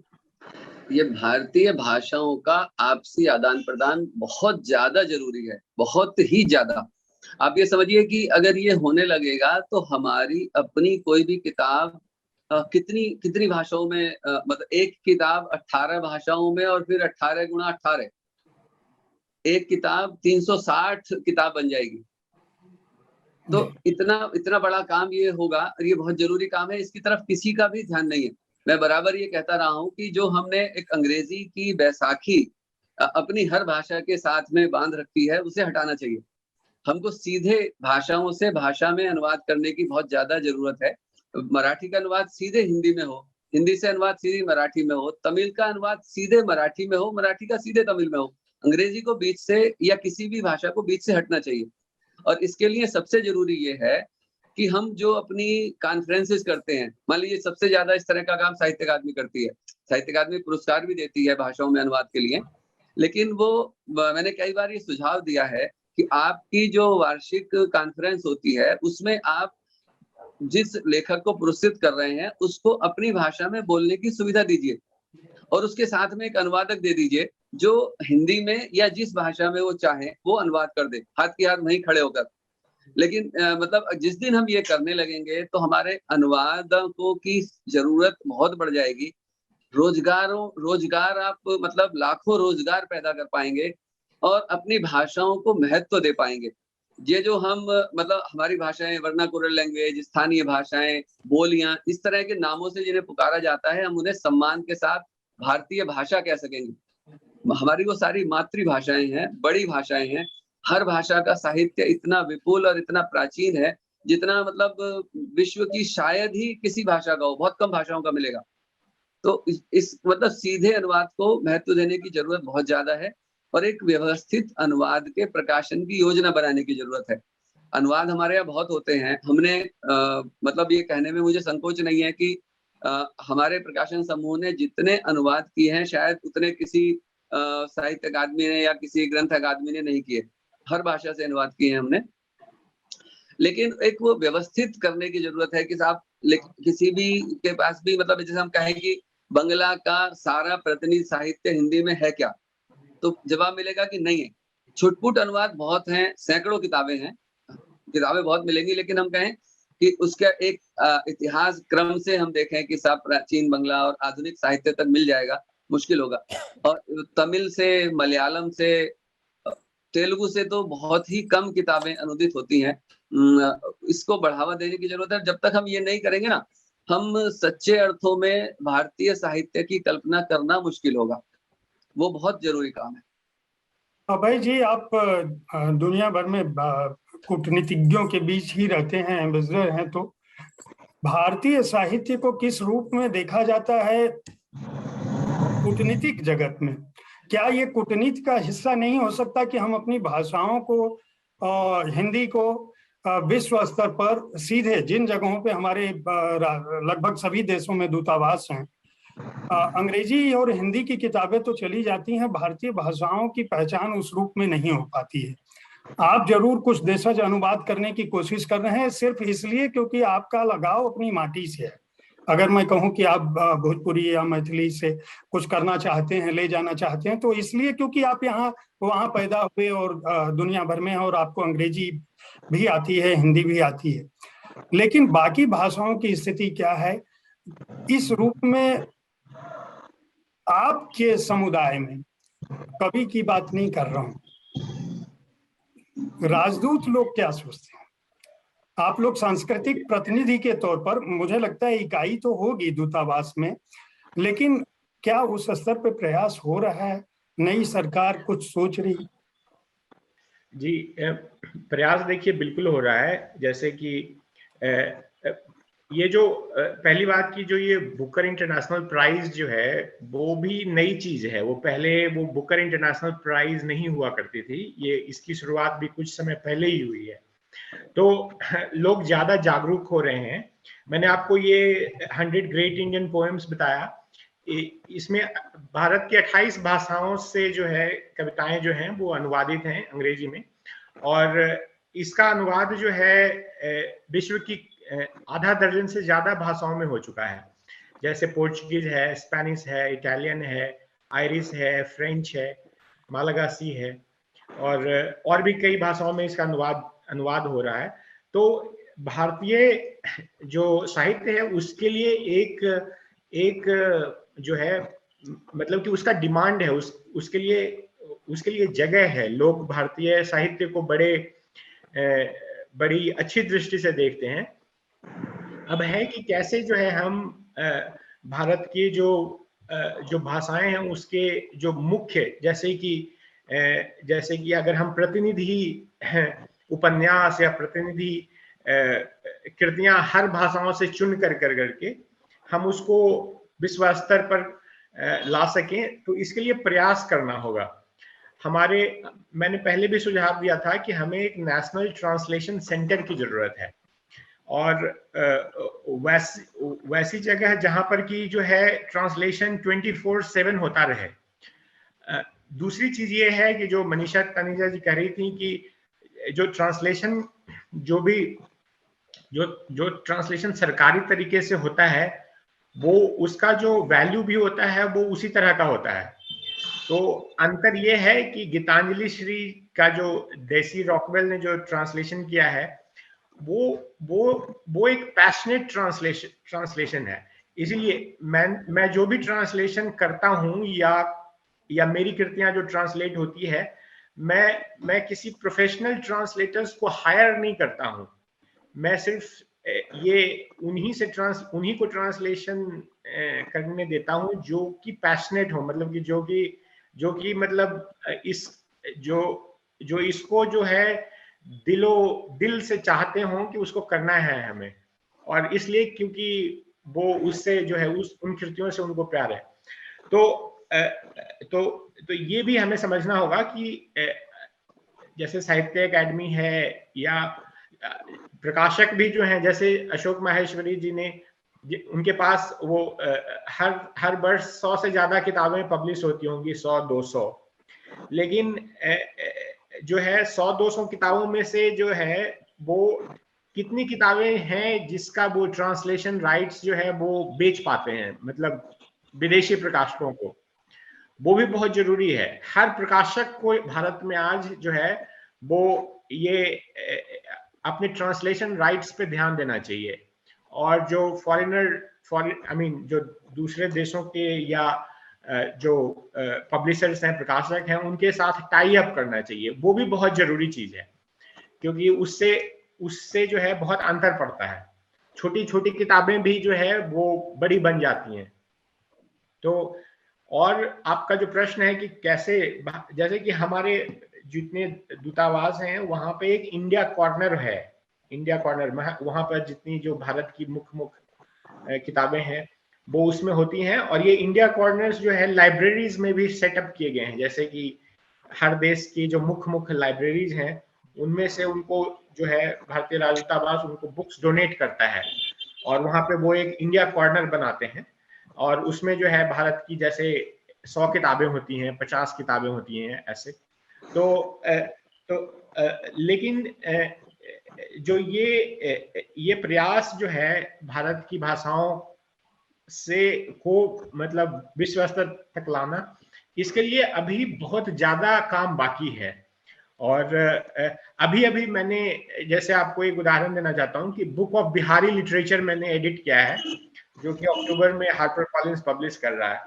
ये भारतीय भाषाओं का आपसी आदान प्रदान बहुत ज्यादा जरूरी है, बहुत ही ज्यादा। आप ये समझिए कि अगर ये होने लगेगा तो हमारी अपनी कोई भी किताब कितनी भाषाओं में, एक किताब 18 भाषाओं में, और फिर 18 गुणा 18, एक किताब 360 किताब बन जाएगी। तो इतना बड़ा काम ये होगा, और ये बहुत जरूरी काम है। इसकी तरफ किसी का भी ध्यान नहीं है। मैं बराबर ये कहता रहा हूं कि जो हमने एक अंग्रेजी की बैसाखी अपनी हर भाषा के साथ में बांध रखी है, उसे हटाना चाहिए। हमको सीधे भाषाओं से भाषा में अनुवाद करने की बहुत ज्यादा जरूरत है। मराठी का अनुवाद सीधे हिंदी में हो, हिंदी से अनुवाद सीधे मराठी में हो, तमिल का अनुवाद सीधे मराठी में हो, मराठी का सीधे तमिल में हो। अंग्रेजी को बीच से, या किसी भी भाषा को बीच से हटना चाहिए। और इसके लिए सबसे जरूरी ये है कि हम जो अपनी कॉन्फ्रेंसेस करते हैं, मान लीजिए सबसे ज्यादा इस तरह का काम साहित्य अकादमी करती है। साहित्य अकादमी पुरस्कार भी देती है भाषाओं में अनुवाद के लिए, लेकिन वो मैंने कई बार ये सुझाव दिया है कि आपकी जो वार्षिक कॉन्फ्रेंस होती है उसमें आप जिस लेखक को पुरस्कृत कर रहे हैं उसको अपनी भाषा में बोलने की सुविधा दीजिए और उसके साथ में एक अनुवादक दे दीजिए जो हिंदी में या जिस भाषा में वो चाहे वो अनुवाद कर दे, हाथ की हाथ वहीं खड़े होकर। लेकिन मतलब जिस दिन हम ये करने लगेंगे तो हमारे अनुवादकों की जरूरत बहुत बढ़ जाएगी। रोजगार आप मतलब लाखों रोजगार पैदा कर पाएंगे और अपनी भाषाओं को महत्व दे पाएंगे। ये जो हम मतलब हमारी भाषाएं, वर्नाकुलर लैंग्वेज, स्थानीय भाषाएं, बोलियां, इस तरह के नामों से जिन्हें पुकारा जाता है, हम उन्हें सम्मान के साथ भारतीय भाषा कह सकेंगे। हमारी वो सारी मातृभाषाएं हैं, बड़ी भाषाएं हैं। हर भाषा का साहित्य इतना विपुल और इतना प्राचीन है जितना मतलब विश्व की शायद ही किसी भाषा का हो, बहुत कम भाषाओं का मिलेगा। तो इस मतलब सीधे अनुवाद को महत्व देने की जरूरत बहुत ज्यादा है और एक व्यवस्थित अनुवाद के प्रकाशन की योजना बनाने की जरूरत है। अनुवाद हमारे यहाँ बहुत होते हैं। हमने मतलब ये कहने में मुझे संकोच नहीं है कि हमारे प्रकाशन समूह ने जितने अनुवाद किए हैं शायद उतने किसी साहित्य अकादमी ने या किसी ग्रंथ अकादमी ने नहीं किए। हर भाषा से अनुवाद किए हैं हमने, लेकिन एक वो व्यवस्थित करने की जरूरत है कि साहब किसी भी के पास भी मतलब जैसे हम कहें कि बंगला का सारा प्रतिनिधि साहित्य हिंदी में है क्या, तो जवाब मिलेगा कि नहीं है। छुटपुट अनुवाद बहुत हैं, सैकड़ों किताबें हैं, किताबें बहुत मिलेंगी, लेकिन हम कहें कि उसका एक इतिहास क्रम से हम देखें कि सब प्राचीन बंगला और आधुनिक साहित्य तक मिल जाएगा, मुश्किल होगा। और तमिल से, मलयालम से, तेलुगु से तो बहुत ही कम किताबें अनुदित होती हैं। इसको बढ़ावा देने की जरूरत है। जब तक हम ये नहीं करेंगे ना, हम सच्चे अर्थों में भारतीय साहित्य की कल्पना करना मुश्किल होगा। वो बहुत जरूरी काम है। अभय जी, आप दुनिया भर में कूटनीतिज्ञों के बीच ही रहते हैं, एम्बेसडर हैं, तो भारतीय साहित्य को किस रूप में देखा जाता है कूटनीतिक जगत में? क्या ये कूटनीति का हिस्सा नहीं हो सकता कि हम अपनी भाषाओं को, हिंदी को विश्व स्तर पर सीधे जिन जगहों पे हमारे लगभग सभी देशों में दूतावास हैं, अंग्रेजी और हिंदी की किताबें तो चली जाती हैं, भारतीय भाषाओं की पहचान उस रूप में नहीं हो पाती है। आप जरूर कुछ देशज अनुवाद करने की कोशिश कर रहे हैं, सिर्फ इसलिए क्योंकि आपका लगाव अपनी माटी से है। अगर मैं कहूं कि आप भोजपुरी या मैथिली से कुछ करना चाहते हैं, ले जाना चाहते हैं, तो इसलिए क्योंकि आप वहाँ पैदा हुए और दुनिया भर में, और आपको अंग्रेजी भी आती है, हिंदी भी आती है। लेकिन बाकी भाषाओं की स्थिति क्या है इस रूप में? आपके समुदाय में, कवि की बात नहीं कर रहा हूं, राजदूत लोग क्या सोचते हैं? आप लोग सांस्कृतिक प्रतिनिधि के तौर पर, मुझे लगता है इकाई तो होगी दूतावास में, लेकिन क्या उस स्तर पे प्रयास हो रहा है? नई सरकार कुछ सोच रही? जी, प्रयास देखिए बिल्कुल हो रहा है। जैसे कि ये जो पहली बात की, जो ये बुकर इंटरनेशनल प्राइज जो है वो भी नई चीज है। वो पहले वो बुकर इंटरनेशनल प्राइज नहीं हुआ करती थी, ये इसकी शुरुआत भी कुछ समय पहले ही हुई है। तो लोग ज्यादा जागरूक हो रहे हैं। मैंने आपको ये 100 ग्रेट इंडियन पोएम्स बताया, इसमें भारत की 28 भाषाओं से जो है कविताएं जो हैं वो अनुवादित हैं अंग्रेजी में, और इसका अनुवाद जो है विश्व की आधा दर्जन से ज्यादा भाषाओं में हो चुका है। जैसे पोर्चुगीज है, स्पेनिश है, इटालियन है, आयरिश है, फ्रेंच है, मालागासी है, और भी कई भाषाओं में इसका अनुवाद हो रहा है। तो भारतीय जो साहित्य है उसके लिए एक जो है मतलब कि उसका डिमांड है, उसके लिए जगह है। लोग भारतीय साहित्य को बड़ी अच्छी दृष्टि से देखते हैं। अब है कि कैसे जो है हम भारत की जो भाषाएं हैं उसके जो मुख्य, जैसे कि अगर हम प्रतिनिधि उपन्यास या प्रतिनिधि कृतियां हर भाषाओं से चुन करके हम उसको विश्व स्तर पर ला सकें, तो इसके लिए प्रयास करना होगा। मैंने पहले भी सुझाव दिया था कि हमें एक नेशनल ट्रांसलेशन सेंटर की जरूरत है, और वैसी जगह जहां पर कि जो है ट्रांसलेशन 24/7 होता रहे। दूसरी चीज ये है कि जो मनीषा तनेजा जी कह रही थी कि जो ट्रांसलेशन जो ट्रांसलेशन सरकारी तरीके से होता है वो उसका जो वैल्यू भी होता है वो उसी तरह का होता है। तो अंतर ये है कि गीतांजलि श्री का जो डेसी रॉकवेल ने जो ट्रांसलेशन किया है वो एक पैशनेट ट्रांसलेशन है। इसीलिए मैं जो भी ट्रांसलेशन करता हूं या मेरी कृतियां जो ट्रांसलेट होती है, मैं किसी प्रोफेशनल ट्रांसलेटर्स को हायर नहीं करता हूं। मैं सिर्फ ये उन्हीं को ट्रांसलेशन करने देता हूं जो कि पैशनेट हो, मतलब कि जो कि मतलब जो इसको जो है दिल से चाहते हो कि उसको करना है हमें, और इसलिए क्योंकि वो उससे जो है उन कृतियों से उनको प्यार है। तो ये भी हमें समझना होगा कि जैसे साहित्य अकादमी है या प्रकाशक भी जो हैं, जैसे अशोक माहेश्वरी जी ने, उनके पास वो हर वर्ष 100 से ज्यादा किताबें पब्लिश होती होंगी, 100-200, लेकिन जो है 100-200 किताबों में से जो है वो कितनी किताबें हैं जिसका वो ट्रांसलेशन राइट्स जो है वो बेच पाते हैं, मतलब विदेशी प्रकाशकों को, वो भी बहुत जरूरी है। हर प्रकाशक को भारत में आज जो है वो ये अपने ट्रांसलेशन राइट्स पे ध्यान देना चाहिए, और जो जो दूसरे देशों के या जो पब्लिशर्स हैं, प्रकाशक हैं, उनके साथ टाई अप करना चाहिए। वो भी बहुत जरूरी चीज है, क्योंकि उससे जो है बहुत अंतर पड़ता है। छोटी छोटी किताबें भी जो है वो बड़ी बन जाती हैं। तो और आपका जो प्रश्न है कि कैसे, जैसे कि हमारे जितने दूतावास हैं वहां पे एक इंडिया कॉर्नर है, वहां पर जितनी जो भारत की मुख्य किताबें हैं वो उसमें होती हैं, और ये इंडिया कॉर्नर्स जो है लाइब्रेरीज में भी सेटअप किए गए हैं। जैसे कि हर देश की जो मुख्य लाइब्रेरीज हैं उनमें से उनको जो है भारतीय राजदूतावास उनको बुक्स डोनेट करता है, और वहां पे वो एक इंडिया कॉर्नर बनाते हैं, और उसमें जो है भारत की जैसे 100 किताबें होती हैं, 50 किताबें होती हैं ऐसे। लेकिन जो ये प्रयास जो है भारत की भाषाओं से को मतलब विश्व स्तर तक लाना, इसके लिए अभी बहुत ज्यादा काम बाकी है। और अभी मैंने, जैसे आपको एक उदाहरण देना चाहता हूँ कि बुक ऑफ बिहारी लिटरेचर मैंने एडिट किया है, जो कि अक्टूबर में हार्पर कॉलिंस पब्लिश कर रहा है।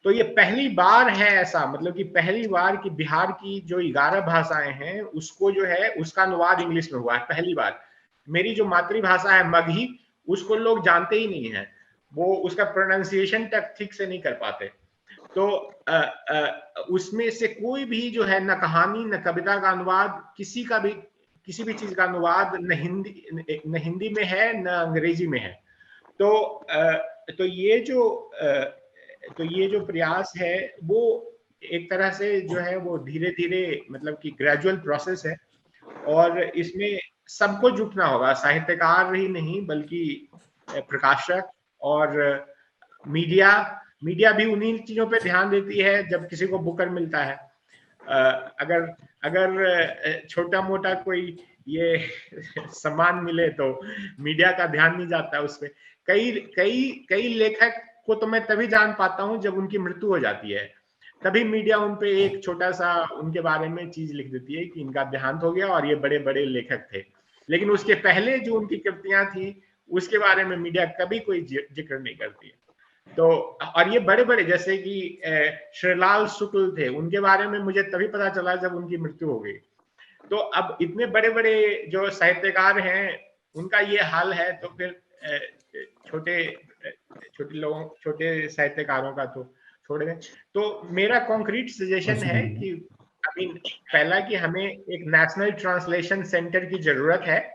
तो ये पहली बार है ऐसा, मतलब कि पहली बार कि बिहार की जो 11 भाषाएं हैं उसको जो है उसका अनुवाद इंग्लिश में हुआ है, पहली बार। मेरी जो मातृभाषा है मगही, उसको लोग जानते ही नहीं है, वो उसका प्रोनाउंसिएशन तक ठीक से नहीं कर पाते। तो उसमें से कोई भी जो है न कहानी न कविता का अनुवाद, किसी भी चीज का अनुवाद न हिंदी में है न अंग्रेजी में है। तो ये जो प्रयास है वो एक तरह से जो है वो धीरे धीरे, मतलब कि ग्रेजुअल प्रोसेस है, और इसमें सबको जुटना होगा, साहित्यकार ही नहीं बल्कि प्रकाशक और मीडिया भी उन्हीं चीजों पे ध्यान देती है जब किसी को बुकर मिलता है। अगर छोटा मोटा कोई ये सम्मान मिले तो मीडिया का ध्यान नहीं जाता उस पे। कई लेखक को तो मैं तभी जान पाता हूँ जब उनकी मृत्यु हो जाती है, तभी मीडिया उन पे एक छोटा सा उनके बारे में चीज लिख देती है कि इनका देहांत हो गया और ये बड़े बड़े लेखक थे, लेकिन उसके पहले जो उनकी कृतियां थी उसके बारे में मीडिया कभी कोई जिक्र नहीं करती है। तो और ये बड़े बड़े जैसे कि श्रीलाल शुक्ल थे, उनके बारे में मुझे तभी पता चला जब उनकी मृत्यु हो गई। तो अब इतने बड़े बड़े जो साहित्यकार हैं उनका ये हाल है, तो फिर छोटे साहित्यकारों का तो छोड़ दें। तो मेरा कॉन्क्रीट सजेशन है कि पहला कि हमें एक नेशनल ट्रांसलेशन सेंटर की जरूरत है,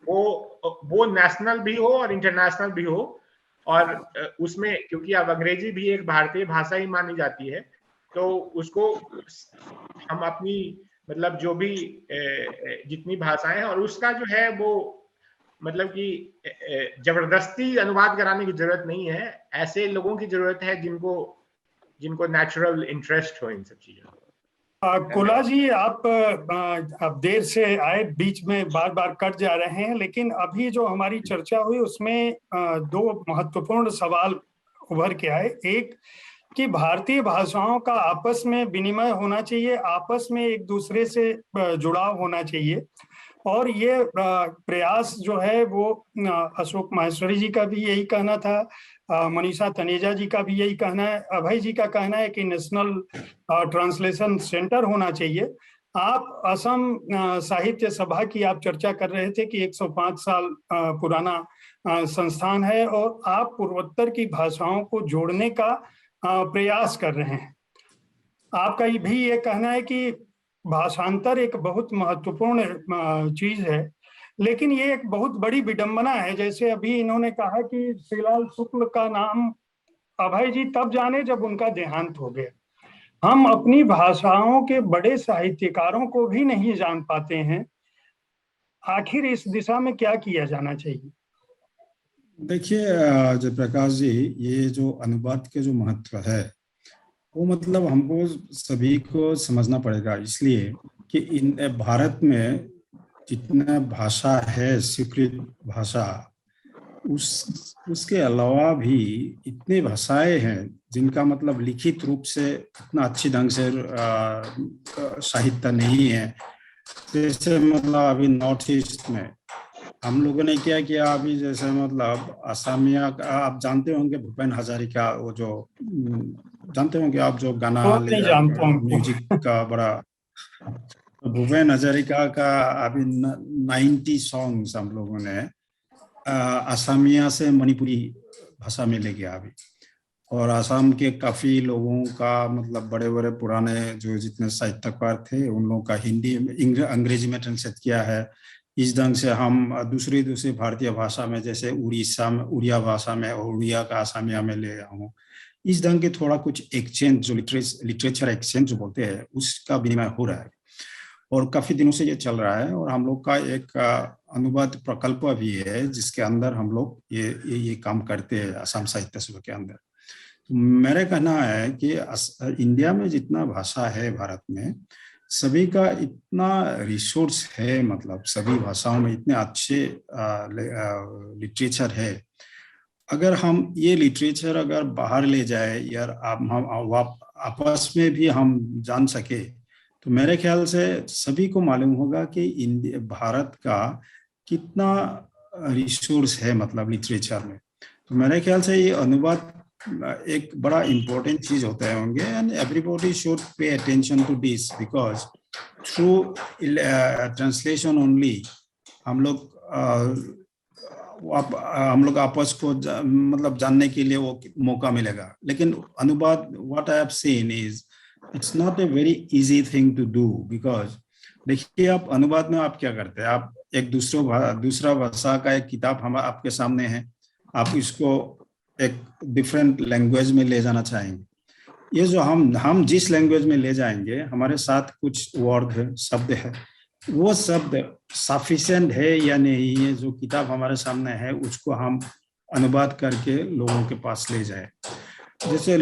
वो नेशनल भी हो और इंटरनेशनल भी हो, और उसमें क्योंकि अब अंग्रेजी भी एक भारतीय भाषा ही मानी जाती है, तो उसको हम अपनी मतलब जो भी जितनी भाषाएं हैं और उसका जो है वो मतलब कि जबरदस्ती अनुवाद कराने की जरूरत नहीं है, ऐसे लोगों की जरूरत है जिनको नेचुरल इंटरेस्ट हो इन सब चीजों में। कुला जी, आप अब देर से आए, बीच में बार बार कट जा रहे हैं, लेकिन अभी जो हमारी चर्चा हुई उसमें दो महत्वपूर्ण सवाल उभर के आए। एक कि भारतीय भाषाओं का आपस में विनिमय होना चाहिए, आपस में एक दूसरे से जुड़ाव होना चाहिए, और ये प्रयास जो है वो अशोक माहेश्वरी जी का भी यही कहना था, मनीषा तनेजा जी का भी यही कहना है, अभय जी का कहना है कि नेशनल ट्रांसलेशन सेंटर होना चाहिए। आप असम साहित्य सभा की आप चर्चा कर रहे थे कि 105 साल पुराना संस्थान है, और आप पूर्वोत्तर की भाषाओं को जोड़ने का प्रयास कर रहे हैं। आपका ये भी ये कहना है कि भाषांतर एक बहुत महत्वपूर्ण चीज है, लेकिन ये एक बहुत बड़ी विडंबना है। जैसे अभी इन्होंने कहा कि श्रीलाल शुक्ल का नाम अभय जी तब जाने जब उनका देहांत हो गया। हम अपनी भाषाओं के बड़े साहित्यकारों को भी नहीं जान पाते हैं। आखिर इस दिशा में क्या किया जाना चाहिए? देखिए जयप्रकाश जी, ये जो अनुवाद के जो महत्व है वो मतलब हमको सभी को समझना पड़ेगा, इसलिए कि इन भारत में जितना भाषा है, स्वीकृत भाषा, उसके अलावा भी इतने भाषाएं हैं जिनका मतलब लिखित रूप से इतना अच्छी ढंग से साहित्य नहीं है। जैसे मतलब अभी नॉर्थ ईस्ट में हम लोगों ने क्या किया अभी, जैसे मतलब असमिया का आप जानते होंगे, भूपेन हजारिका, वो जो जानते होंगे आप, जो गाना म्यूजिक का बड़ा, भूपेन हजारिका का अभी 90 सॉन्ग्स हम लोगों ने असमिया से मणिपुरी भाषा में ले गया अभी, और असम के काफी लोगों का मतलब बड़े बड़े पुराने जो जितने साहित्यकार थे उन लोगों का हिंदी अंग्रेजी में ट्रांसलेट किया है। इस ढंग से हम दूसरी भारतीय भाषा में, जैसे उड़ीसा में उड़िया भाषा में, और उड़िया का असमिया में ले आया हूँ। इस ढंग के थोड़ा कुछ एक्सचेंज, जो लिटरेचर एक्सचेंज जो बोलते हैं, उसका विनिमय हो रहा है और काफी दिनों से ये चल रहा है। और हम लोग का एक अनुवाद प्रकल्प भी है जिसके अंदर हम लोग ये काम करते हैं असम साहित्य सभा के अंदर। तो मेरा कहना है कि इंडिया में जितना भाषा है भारत में, सभी का इतना रिसोर्स है, मतलब सभी भाषाओं में इतने अच्छे लिटरेचर है। अगर हम ये लिटरेचर अगर बाहर ले जाए यार, हम आपस में भी हम जान सके, तो मेरे ख्याल से सभी को मालूम होगा कि भारत का कितना रिसोर्स है मतलब लिटरेचर में। तो मेरे ख्याल से ये अनुवाद एक बड़ा इम्पोर्टेंट चीज होता है होंगे, and everybody should pay attention to this, because through translation only हम लोग आपस को मतलब जानने के लिए वो मौका मिलेगा। लेकिन अनुवाद, what I have seen is it's not a very easy thing to do, because देखिए आप अनुवाद में आप क्या करते हैं, आप एक दूसरा भाषा का एक किताब हम आपके सामने है, आप इसको एक डिफरेंट लैंग्वेज में ले जाना चाहेंगे। ये जो हम जिस लैंग्वेज में ले जाएंगे, हमारे साथ कुछ वर्ड है, शब्द है, वो शब्द सफिशिएंट है या नहीं, ये जो किताब हमारे सामने है उसको हम अनुवाद करके लोगों के पास ले जाए। जैसे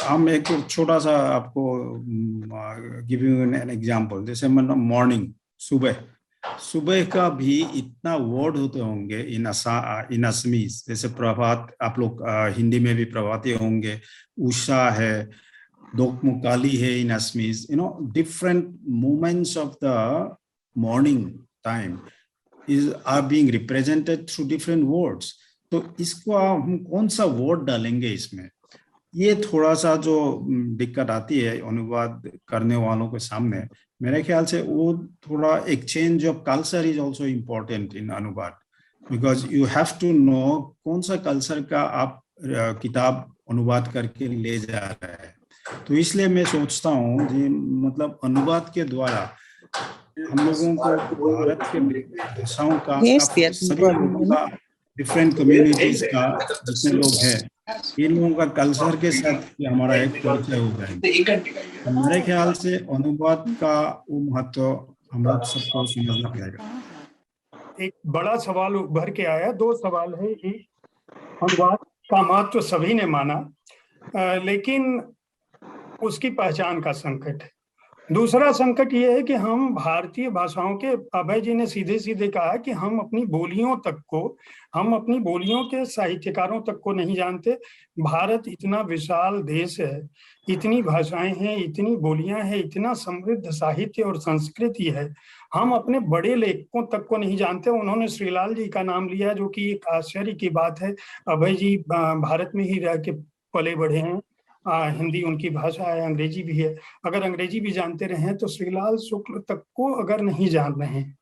हम एक छोटा सा आपको गिव यू एन एग्जांपल, जैसे मतलब मॉर्निंग, सुबह का भी इतना वर्ड होते होंगे इन असमीज, जैसे प्रभात, आप लोग हिंदी में भी प्रभाती होंगे, उषा है, दोकमुकाली है in Assamese, different moments of the morning time are being represented through different words. तो इसको हम कौन सा वर्ड डालेंगे इसमें, ये थोड़ा सा जो दिक्कत आती है अनुवाद करने वालों के सामने। मेरे ख्याल से वो थोड़ा exchange of culture is also important in अनुवाद, because you have to know कौन सा कल्चर का आप किताब अनुवाद करके ले जा रहे हैं। तो इसलिए मैं सोचता हूँ कि मतलब अनुवाद के द्वारा हम लोगों को भारत के भाषाओं का, सभी लोगों का, डिफरेंट कम्युनिटीज का जितने लोग हैं, इन लोगों का कल्चर के साथ हमारा एक परिचय हो जाएगा। मेरे ख्याल से अनुवाद का वो महत्व हम लोग सबको समझना पड़ेगा। एक बड़ा सवाल उभर के आया। दो सवाल है। एक, अनुवाद का महत्व सभी ने माना, लेकिन उसकी पहचान का संकट है। दूसरा संकट ये है कि हम भारतीय भाषाओं के, अभय जी ने सीधे सीधे कहा कि हम अपनी बोलियों के साहित्यकारों तक को नहीं जानते। भारत इतना विशाल देश है, इतनी भाषाएं हैं, इतनी बोलियां हैं, इतना समृद्ध साहित्य और संस्कृति है, हम अपने बड़े लेखकों तक को नहीं जानते। उन्होंने श्रीलाल जी का नाम लिया, जो कि एक आश्चर्य की बात है। अभय जी भारत में ही रह के पले बढ़े हैं, हिंदी उनकी भाषा है, अंग्रेजी भी है। अगर अंग्रेजी भी जानते रहे तो श्रीलाल शुक्ल तक को अगर नहीं जान रहे हैं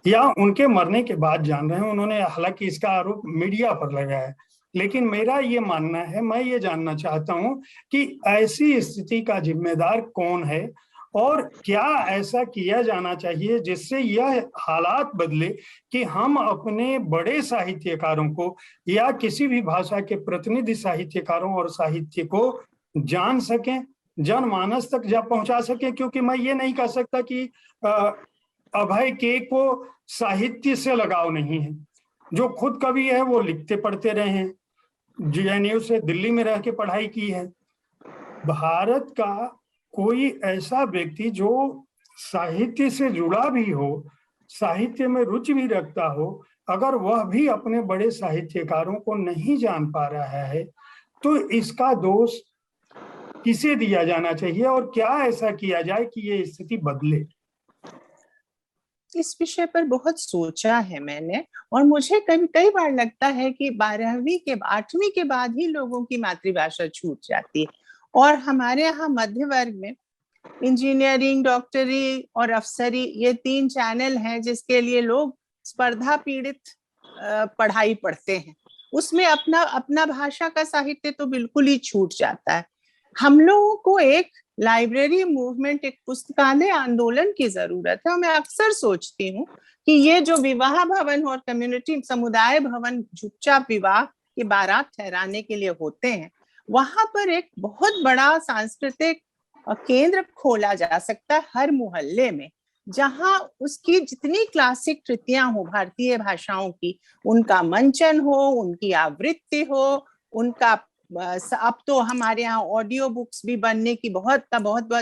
या उनके मरने के बाद जान रहे हैं, उन्होंने, हालांकि इसका आरोप मीडिया पर लगाया है, लेकिन मेरा ये मानना है, मैं ये जानना चाहता हूं कि ऐसी स्थिति का जिम्मेदार कौन है और क्या ऐसा किया जाना चाहिए जिससे यह हालात बदले कि हम अपने बड़े साहित्यकारों को या किसी भी भाषा के प्रतिनिधि साहित्यकारों और साहित्य को जान सकें, जनमानस तक जा पहुंचा सकें। क्योंकि मैं ये नहीं कह सकता कि अभय के को साहित्य से लगाव नहीं है। जो खुद कवि है वो लिखते पढ़ते रहे हैं, JNU से दिल्ली में रह के पढ़ाई की है। भारत का कोई ऐसा व्यक्ति जो साहित्य से जुड़ा भी हो, साहित्य में रुचि भी रखता हो, अगर वह भी अपने बड़े साहित्यकारों को नहीं जान पा रहा है तो इसका दोष किसे दिया जाना चाहिए और क्या ऐसा किया जाए कि ये स्थिति बदले? इस विषय पर बहुत सोचा है मैंने, और मुझे कई बार लगता है कि 12वीं के 8वीं के बाद ही लोगों की मातृभाषा छूट जाती है। और हमारे यहाँ मध्य वर्ग में इंजीनियरिंग, डॉक्टरी और अफसरी, ये 3 चैनल हैं जिसके लिए लोग स्पर्धा पीड़ित पढ़ाई पढ़ते हैं। उसमें अपना भाषा का साहित्य तो बिल्कुल ही छूट जाता है। हम लोगों को एक लाइब्रेरी मूवमेंट, एक पुस्तकालय आंदोलन की जरूरत है। और मैं अक्सर सोचती हूँ कि ये जो विवाह भवन और कम्युनिटी समुदाय भवन चुपचाप विवाह की बारात ठहराने के लिए होते हैं, वहां पर एक बहुत बड़ा सांस्कृतिक केंद्र खोला जा सकता है हर मोहल्ले में, जहां उसकी जितनी क्लासिक कृतियां हो भारतीय भाषाओं की, उनका मंचन हो, उनकी आवृत्ति हो, उनका, अब तो हमारे यहाँ ऑडियो बुक्स भी बनने की बहुत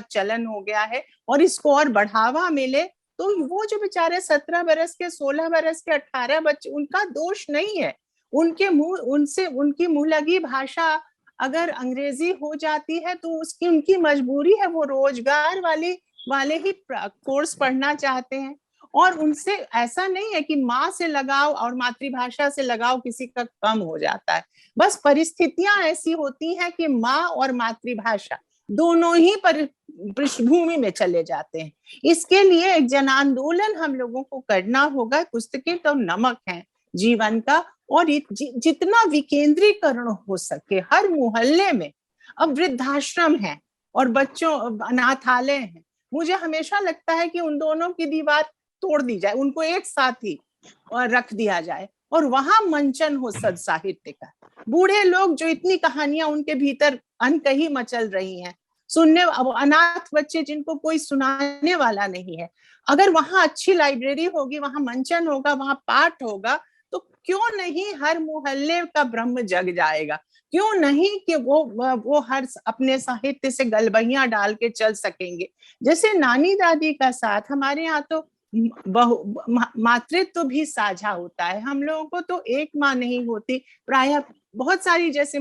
चलन हो गया है, और इसको और बढ़ावा मिले तो वो जो बेचारे 17 बरस के, 16 बरस के, 18 बच्चे, उनका दोष नहीं है। उनकी मुंह लगी भाषा अगर अंग्रेजी हो जाती है तो उनकी मजबूरी है, वो रोजगार वाले ही कोर्स पढ़ना चाहते हैं। और उनसे ऐसा नहीं है कि माँ से लगाव और मातृभाषा से लगाव किसी का कम हो जाता है। बस परिस्थितियां ऐसी होती हैं कि माँ और मातृभाषा दोनों ही पृष्ठभूमि में चले जाते हैं। इसके लिए एक जन आंदोलन हम लोगों को करना होगा। पुस्तकें तो नमक है जीवन का, और जितना विकेंद्रीकरण हो सके हर मोहल्ले में। अब वृद्धाश्रम है और बच्चों अनाथालय है, मुझे हमेशा लगता है कि उन दोनों की दीवार तोड़ दी जाए, उनको एक साथ ही रख दिया जाए और वहां मंचन हो सद साहित्य का। बूढ़े लोग जो इतनी कहानियां उनके भीतर अनकही मचल रही हैं, सुनने, अब अनाथ बच्चे जिनको कोई सुनाने वाला नहीं है, अगर वहां अच्छी लाइब्रेरी होगी, वहां मंचन होगा, वहां पाठ होगा, तो क्यों नहीं हर मोहल्ले का ब्रह्म जग जाएगा। क्यों नहीं कि वो हर अपने साहित्य से गलबहियां डाल के चल सकेंगे। जैसे नानी दादी का साथ, हमारे यहाँ तो मातृत्व भी साझा होता है। हम लोगों को तो एक माँ नहीं होती, प्रायः बहुत सारी, जैसे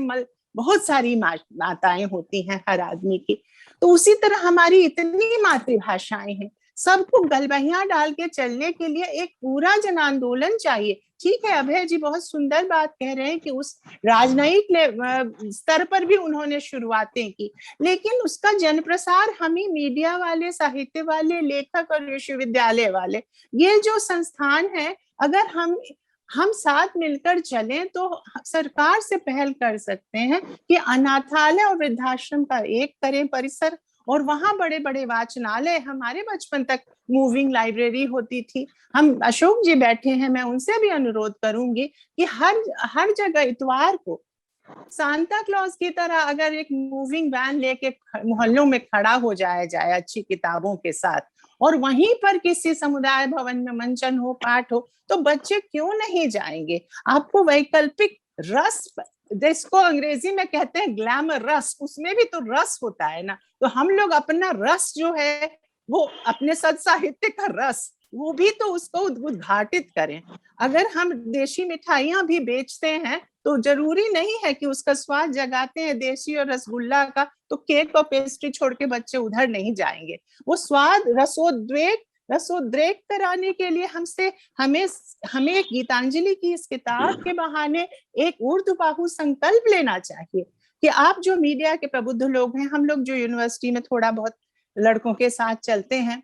बहुत सारी माताएं होती हैं हर आदमी की। तो उसी तरह हमारी इतनी मातृभाषाएं हैं, सबको गलबहियां डाल के चलने के लिए एक पूरा जन आंदोलन चाहिए। ठीक है, अभय जी बहुत सुंदर बात कह रहे हैं कि उस राजनयिक स्तर पर भी उन्होंने शुरुआतें की, लेकिन उसका जन प्रसार हम ही मीडिया वाले, साहित्य वाले, लेखक और विश्वविद्यालय वाले, ये जो संस्थान है, अगर हम साथ मिलकर चलें तो सरकार से पहल कर सकते हैं कि अनाथालय और वृद्धाश्रम का एक करें परिसर, और वहां बड़े बड़े वाचनालय। हमारे बचपन तक मूविंग लाइब्रेरी होती थी। हम, अशोक जी बैठे हैं, मैं उनसे भी अनुरोध करूंगी कि हर जगह इतवार को सांता क्लॉज की तरह अगर एक मूविंग वैन लेके मोहल्लों में खड़ा हो जाया जाए अच्छी किताबों के साथ, और वहीं पर किसी समुदाय भवन में मंचन हो, पाठ हो, तो बच्चे क्यों नहीं जाएंगे? आपको वैकल्पिक रस, जिसको अंग्रेजी में कहते हैं ग्लैमर रस, उसमें भी तो रस होता है ना। तो हम लोग अपना रस जो है वो अपने सद साहित्य का रस, वो भी तो उसको उद्घाटित करें। अगर हम देशी मिठाइयां भी बेचते हैं तो जरूरी नहीं है कि उसका स्वाद जगाते हैं देशी और रसगुल्ला का, तो केक और पेस्ट्री छोड़ के बच्चे उधर नहीं जाएंगे। वो स्वाद रसोद्रेक कराने के लिए हमें एक गीतांजलि की इस किताब के बहाने एक ऊर्ध्वबाहु संकल्प लेना चाहिए कि आप जो मीडिया के प्रबुद्ध लोग हैं, हम लोग जो यूनिवर्सिटी में थोड़ा बहुत लड़कों के साथ चलते हैं,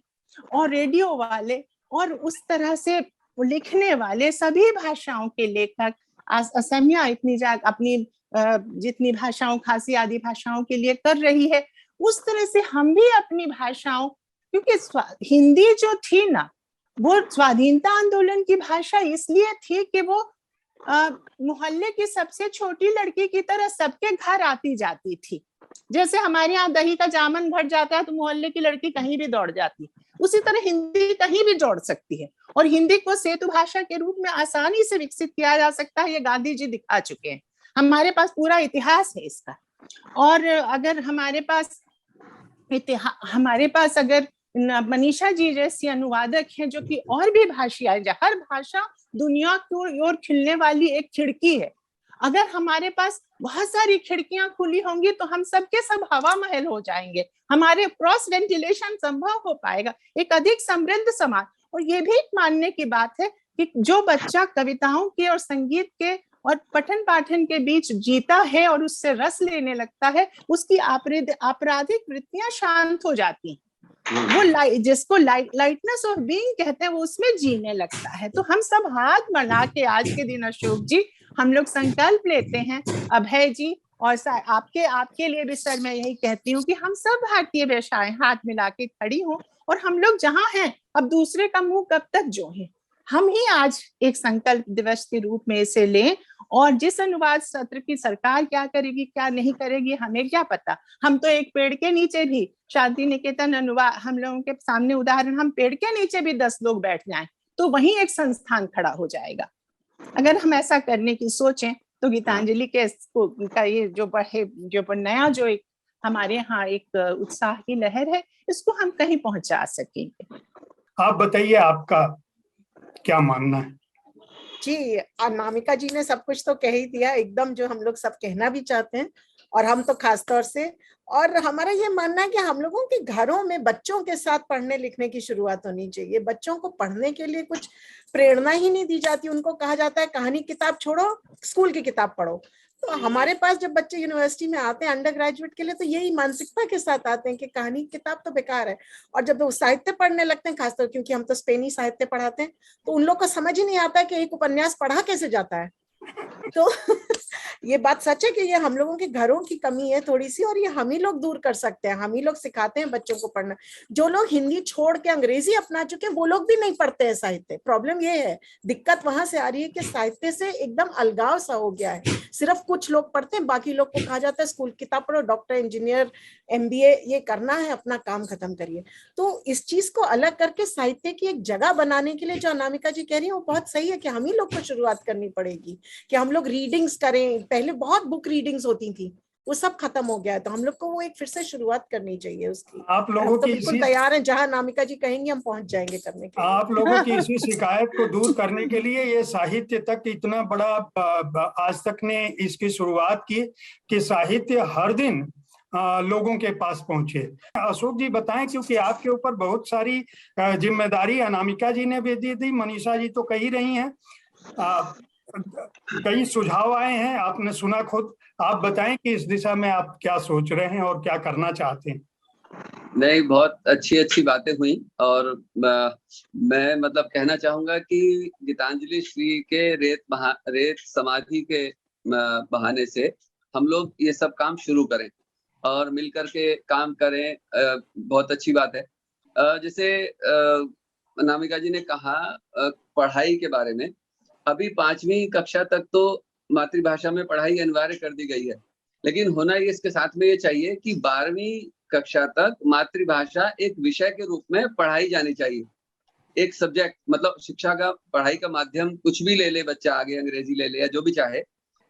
और रेडियो वाले और उस तरह से लिखने वाले सभी भाषाओं के लेखक, असमिया इतनी अपनी जितनी भाषाओं, खासी आदि भाषाओं के लिए कर रही है, उस तरह से हम भी अपनी भाषाओं, क्योंकि हिंदी जो थी ना, वो स्वाधीनता आंदोलन की भाषा इसलिए थी कि वो मोहल्ले की सबसे छोटी लड़की की तरह सबके घर आती जाती थी। जैसे हमारे यहाँ दही का जामन घट जाता है तो मोहल्ले की लड़की कहीं भी दौड़ जाती, उसी तरह हिंदी कहीं भी दौड़ सकती है, और हिंदी को सेतु भाषा के रूप में आसानी से विकसित किया जा सकता है। ये गांधी जी दिखा चुके हैं, हमारे पास पूरा इतिहास है इसका। और अगर हमारे पास अगर मनीषा जी जैसी अनुवादक हैं जो कि और भी भाषाएं, हर भाषा दुनिया की ओर खिलने वाली एक खिड़की है। अगर हमारे पास बहुत सारी खिड़कियां खुली होंगी तो हम सबके सब हवा महल हो जाएंगे, हमारे क्रॉस वेंटिलेशन संभव हो पाएगा, एक अधिक समृद्ध समाज। और ये भी मानने की बात है कि जो बच्चा कविताओं के और संगीत के और पठन पाठन के बीच जीता है और उससे रस लेने लगता है, उसकी आपराधिक वृत्तियां शांत हो जाती हैं। वो जिसको लाइटनेस ऑफ बीइंग कहते हैं, वो उसमें जीने लगता है। तो हम सब हाथ मिला के आज के दिन अशोक जी हम लोग संकल्प लेते हैं, अभय जी और आपके लिए भी सर मैं यही कहती हूँ कि हम सब भारतीय भाषाएं हाथ मिला के खड़ी हों, और हम लोग जहाँ हैं अब दूसरे का मुंह कब तक जो है, हम ही आज एक संकल्प दिवस के रूप में इसे लें। और जिस अनुवाद सत्र की सरकार क्या करेगी क्या नहीं करेगी हमें क्या पता, हम तो एक पेड़ के नीचे भी शांति निकेतन अनुवाद, हम लोगों के सामने उदाहरण, हम पेड़ के नीचे भी 10 लोग बैठ जाएं तो वहीं एक संस्थान खड़ा हो जाएगा। अगर हम ऐसा करने की सोचें तो गीतांजलि का ये जो नया जो एक हमारे यहाँ एक उत्साह की लहर है, इसको हम कहीं पहुंचा सकेंगे। आप बताइए, आपका क्या मानना है? जी, अनामिका जी ने सब कुछ तो कह ही दिया, एकदम जो हम लोग सब कहना भी चाहते हैं, और हम तो खास तौर से। और हमारा ये मानना है कि हम लोगों के घरों में बच्चों के साथ पढ़ने लिखने की शुरुआत होनी चाहिए। बच्चों को पढ़ने के लिए कुछ प्रेरणा ही नहीं दी जाती, उनको कहा जाता है कहानी किताब छोड़ो, स्कूल की किताब पढ़ो। तो हमारे पास जब बच्चे यूनिवर्सिटी में आते हैं अंडर ग्रेजुएट के लिए, तो यही मानसिकता के साथ आते हैं कि कहानी किताब तो बेकार है। और जब वो साहित्य पढ़ने लगते हैं, खासतौर क्योंकि हम तो स्पेनी साहित्य पढ़ाते हैं, तो उन लोग को समझ ही नहीं आता है कि एक उपन्यास पढ़ा कैसे जाता है। तो ये बात सच है कि ये हम लोगों के घरों की कमी है थोड़ी सी, और ये हम ही लोग दूर कर सकते हैं। हम ही लोग सिखाते हैं बच्चों को पढ़ना। जो लोग हिंदी छोड़ के अंग्रेजी अपना चुके हैं वो लोग भी नहीं पढ़ते हैं साहित्य। प्रॉब्लम ये है, दिक्कत वहां से आ रही है कि साहित्य से एकदम अलगाव सा हो गया है। सिर्फ कुछ लोग पढ़ते हैं, बाकी लोग को कहा जाता है स्कूल किताब पढ़ो, डॉक्टर इंजीनियर MBA ये करना है, अपना काम खत्म करिए। तो इस चीज को अलग करके साहित्य की एक जगह बनाने के लिए जो अनामिका जी कह रही है वो बहुत सही है कि हम ही लोग को शुरुआत करनी पड़ेगी कि हम लोग रीडिंग्स करें। पहले बहुत बुक रीडिंग्स होती थी, वो सब खत्म हो गया है, तो हम लोग को वो एक फिर से शुरुआत करनी चाहिए उसकी। आप लोगों की बिल्कुल तैयार हैं, जहां अनामिका जी कहेंगे हम पहुंच जाएंगे करने के लिए। आप लोगों की इसी शिकायत को दूर करने के लिए ये साहित्य तक इतना बड़ा आज तक ने इसकी शुरुआत की कि साहित्य हर दिन लोगों के पास पहुंचे। अशोक जी बताएं, क्योंकि आपके ऊपर बहुत सारी जिम्मेदारी अनामिका जी ने भी दी थी, मनीषा जी तो कही रही हैं, कई सुझाव आए हैं, आपने सुना खुद। आप बताएं कि इस दिशा में आप क्या सोच रहे हैं और क्या करना चाहते हैं। नहीं, बहुत अच्छी बातें हुई, और मैं मतलब कहना चाहूंगा कि गीतांजलि श्री के रेत समाधि के बहाने से हम लोग ये सब काम शुरू करें और मिलकर के काम करें। बहुत अच्छी बात है। जैसे अनामिका जी ने कहा पढ़ाई के बारे में, अभी 5वीं कक्षा तक तो मातृभाषा में पढ़ाई अनिवार्य कर दी गई है, लेकिन होना ये इसके साथ में ये चाहिए कि 12वीं कक्षा तक मातृभाषा एक विषय के रूप में पढ़ाई जानी चाहिए। एक सब्जेक्ट, मतलब शिक्षा का, पढ़ाई का माध्यम कुछ भी ले ले बच्चा, आगे अंग्रेजी ले ले या जो भी चाहे,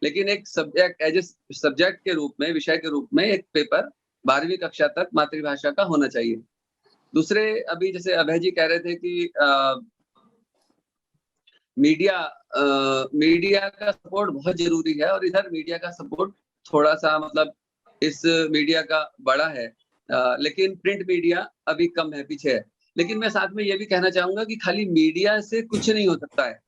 लेकिन एक सब्जेक्ट, एज ए सब्जेक्ट के रूप में, विषय के रूप में एक पेपर 12वीं कक्षा तक मातृभाषा का होना चाहिए। दूसरे, अभी जैसे अभय जी कह रहे थे कि मीडिया का सपोर्ट बहुत जरूरी है, और इधर मीडिया का सपोर्ट थोड़ा सा, मतलब इस मीडिया का बड़ा है, लेकिन प्रिंट मीडिया अभी कम है, पीछे है। लेकिन मैं साथ में ये भी कहना चाहूंगा कि खाली मीडिया से कुछ नहीं हो सकता है,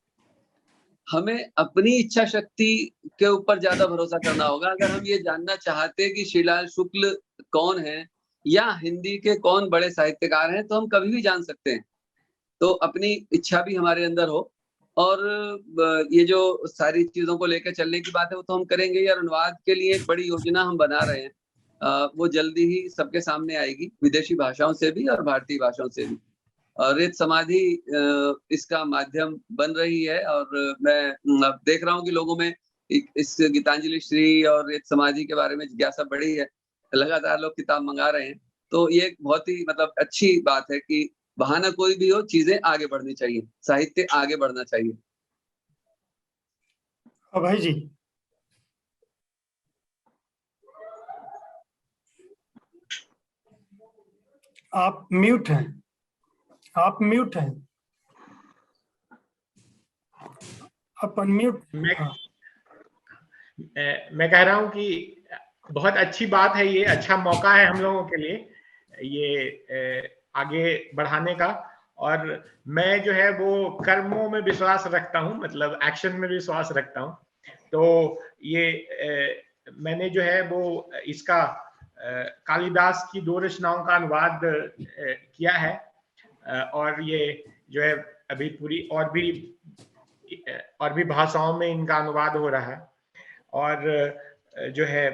हमें अपनी इच्छा शक्ति के ऊपर ज्यादा भरोसा करना होगा। अगर हम ये जानना चाहते हैं कि श्रीलाल शुक्ल कौन है या हिंदी के कौन बड़े साहित्यकार हैं, तो हम कभी भी जान सकते हैं। तो अपनी इच्छा भी हमारे अंदर हो, और ये जो सारी चीजों को लेकर चलने की बात है वो तो हम करेंगे। और अनुवाद के लिए एक बड़ी योजना हम बना रहे हैं, वो जल्दी ही सबके सामने आएगी, विदेशी भाषाओं से भी और भारतीय भाषाओं से भी। और रेत समाधि इसका माध्यम बन रही है, और मैं देख रहा हूँ कि लोगों में इस गीतांजलि श्री और रेत समाधि के बारे में जिज्ञासा बढ़ी है, लगातार लोग किताब मंगा रहे हैं। तो ये एक बहुत ही मतलब अच्छी बात है कि बहाना कोई भी हो, चीजें आगे बढ़नी चाहिए, साहित्य आगे बढ़ना चाहिए। अभय जी। आप म्यूट हैं, आप म्यूट हैं, आप अनम्यूट। मैं कह रहा हूं कि बहुत अच्छी बात है, ये अच्छा मौका है हम लोगों के लिए ये आगे बढ़ाने का। और मैं जो है वो कर्मों में विश्वास रखता हूं, मतलब एक्शन में विश्वास रखता हूं। तो ये मैंने जो है वो इसका कालिदास की 2 रचनाओं का अनुवाद किया है, और ये जो है अभी पूरी और भी भाषाओं में इनका अनुवाद हो रहा है। और जो है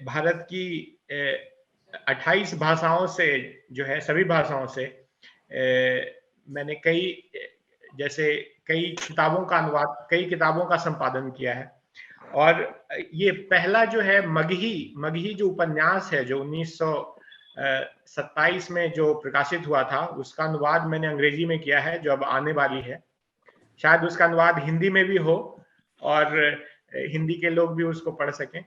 भारत की 28 भाषाओं से जो है, सभी भाषाओं से मैंने कई किताबों का अनुवाद, कई किताबों का संपादन किया है। और ये पहला जो है मगही जो उपन्यास है, जो 1927 में जो प्रकाशित हुआ था, उसका अनुवाद मैंने अंग्रेजी में किया है, जो अब आने वाली है। शायद उसका अनुवाद हिंदी में भी हो और हिंदी के लोग भी उसको पढ़ सकें।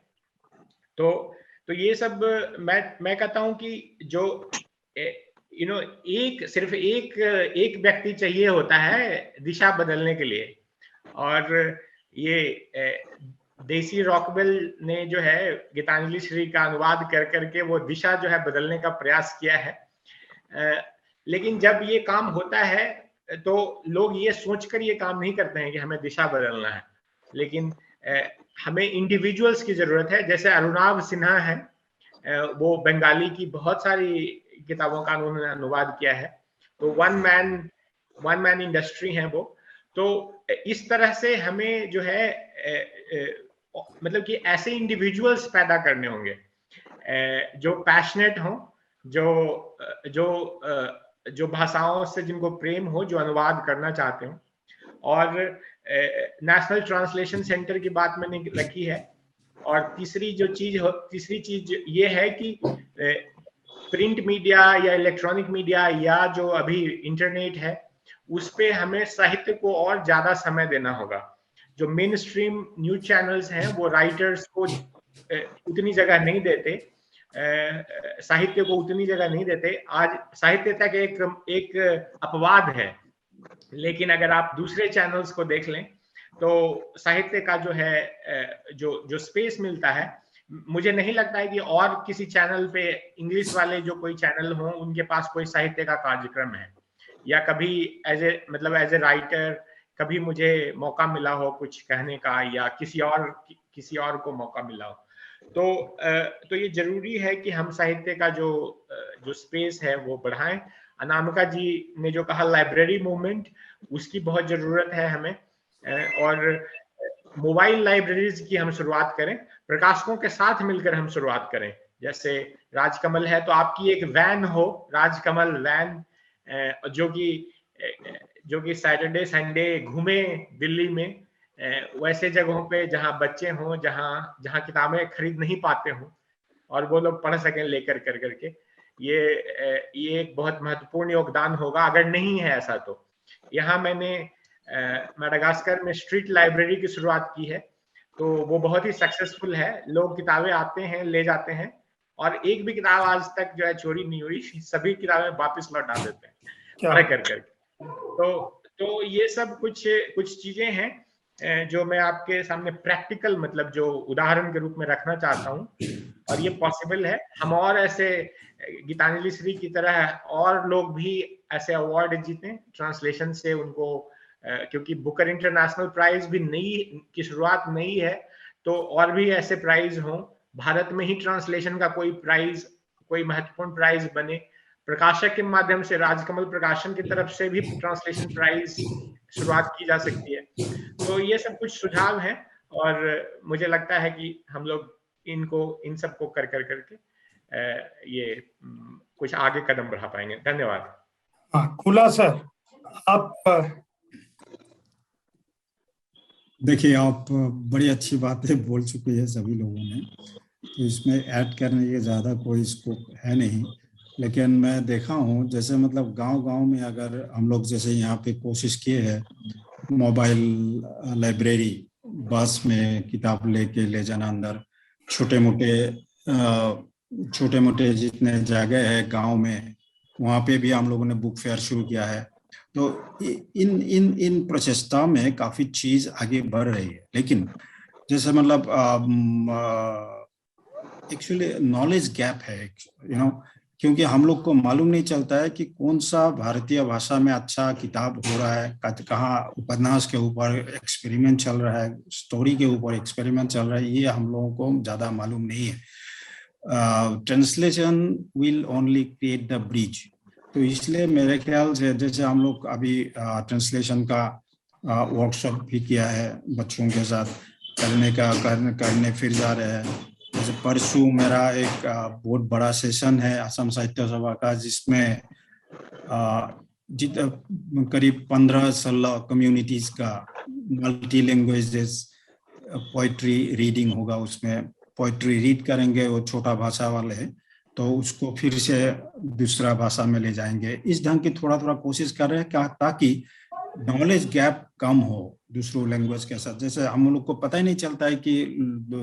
तो ये सब मैं कहता हूं कि जो सिर्फ एक व्यक्ति चाहिए होता है दिशा बदलने के लिए। और ये देसी रॉकवेल ने जो है गीतांजलि श्री का अनुवाद कर करके वो दिशा जो है बदलने का प्रयास किया है। लेकिन जब ये काम होता है तो लोग ये सोचकर ये काम नहीं करते हैं कि हमें दिशा बदलना है, लेकिन हमें इंडिविजुअल्स की जरूरत है। जैसे अरुणाव सिन्हा है, वो बंगाली की बहुत सारी किताबों का उन्होंने अनुवाद किया है, तो वन मैन इंडस्ट्री है वो। तो इस तरह से हमें जो है मतलब कि ऐसे इंडिविजुअल्स पैदा करने होंगे जो पैशनेट हों, जो भाषाओं से जिनको प्रेम हो, जो अनुवाद करना चाहते हो। और नेशनल ट्रांसलेशन सेंटर की बात मैंने रखी है। और तीसरी चीज ये है कि प्रिंट मीडिया या इलेक्ट्रॉनिक मीडिया या जो अभी इंटरनेट है, उस पे हमें साहित्य को और ज्यादा समय देना होगा। जो मेन स्ट्रीम न्यूज चैनल्स हैं वो राइटर्स को उतनी जगह नहीं देते, साहित्य को उतनी जगह नहीं देते। आज साहित्य तक एक अपवाद है, लेकिन अगर आप दूसरे चैनल्स को देख लें तो साहित्य का जो है जो स्पेस मिलता है, मुझे नहीं लगता है कि और किसी चैनल पे, इंग्लिश वाले जो कोई चैनल हो, उनके पास कोई साहित्य का कार्यक्रम है। या कभी एज ए राइटर कभी मुझे मौका मिला हो कुछ कहने का, या किसी और को मौका मिला हो। तो ये जरूरी है कि हम साहित्य का जो स्पेस है वो बढ़ाएं। अनामिका जी ने जो कहा लाइब्रेरी मूवमेंट, उसकी बहुत जरूरत है हमें। और मोबाइल लाइब्रेरीज की हम शुरुआत करें, प्रकाशकों के साथ मिलकर हम शुरुआत करें। जैसे राजकमल है तो आपकी एक वैन हो, राजकमल वैन, जो कि सैटरडे संडे घूमे दिल्ली में वैसे जगहों पे जहां बच्चे हों, जहां किताबें खरीद नहीं पाते हों, और वो लोग पढ़ सकें लेकर करके। ये एक बहुत महत्वपूर्ण योगदान होगा अगर नहीं है ऐसा तो। यहाँ मैंने मेडागास्कर में स्ट्रीट लाइब्रेरी की शुरुआत की है, तो वो बहुत ही सक्सेसफुल है। लोग किताबें आते हैं, ले जाते हैं, और एक भी किताब आज तक जो है चोरी नहीं हुई, सभी किताबें वापस लौटा देते हैं पढ़ कर। तो ये सब कुछ चीजें हैं जो मैं आपके सामने प्रैक्टिकल, मतलब जो उदाहरण के रूप में रखना चाहता हूँ, और ये पॉसिबल है। हम और ऐसे गीतांजलि श्री की तरह और लोग भी ऐसे अवार्ड जीतें ट्रांसलेशन से उनको, क्योंकि बुकर इंटरनेशनल प्राइज भी नई की शुरुआत नई है, तो और भी ऐसे प्राइज हों। भारत में ही ट्रांसलेशन का कोई प्राइज, कोई महत्वपूर्ण प्राइज बने। प्रकाशक के माध्यम से राजकमल प्रकाशन की तरफ से भी ट्रांसलेशन प्राइज शुरुआत की जा सकती है। तो ये सब कुछ सुझाव हैं, और मुझे लगता है कि हम लोग इन सबको करके ये कुछ आगे कदम बढ़ा पाएंगे। धन्यवाद। खुला सर, आप देखिए, आप बड़ी अच्छी बातें बोल चुके हैं सभी लोगों ने, तो इसमें ऐड करने के ज़्यादा कोई स्कोप है नहीं। लेकिन मैं देखा हूँ जैसे मतलब गांव-गांव में अगर हम लोग जैसे यहाँ पे कोशिश किए हैं, मोबाइल लाइब्रेरी, बस में किताब लेके ले जाना अंदर, छोटे मोटे जितने जगह है गांव में, वहाँ पे भी हम लोगों ने बुक फेयर शुरू किया है। तो इन प्रचेष्टा में काफी चीज आगे बढ़ रही है। लेकिन जैसे मतलब एक्चुअली नॉलेज गैप है, क्योंकि हम लोग को मालूम नहीं चलता है कि कौन सा भारतीय भाषा में अच्छा किताब हो रहा है, कहाँ उपन्यास के ऊपर एक्सपेरिमेंट चल रहा है, स्टोरी के ऊपर एक्सपेरिमेंट चल रहा है, ये हम लोगों को ज्यादा मालूम नहीं है। Translation will only create the bridge. तो इसलिए मेरे ख्याल से जैसे हम लोग अभी ट्रांसलेशन का वर्कशॉप भी किया है बच्चों के साथ, करने फिर जा रहे हैं। जैसे परसों मेरा एक बहुत बड़ा सेशन है असम साहित्य सभा का, जिसमें करीब 15-16 कम्युनिटीज का मल्टी लैंग्वेजेस पोइट्री रीडिंग होगा। उसमें पोइट्री रीड करेंगे वो छोटा भाषा वाले, तो उसको फिर से दूसरा भाषा में ले जाएंगे। इस ढंग की थोड़ा कोशिश कर रहे हैं ताकि नॉलेज गैप कम हो दूसरों लैंग्वेज के साथ। जैसे हम लोग को पता ही नहीं चलता है कि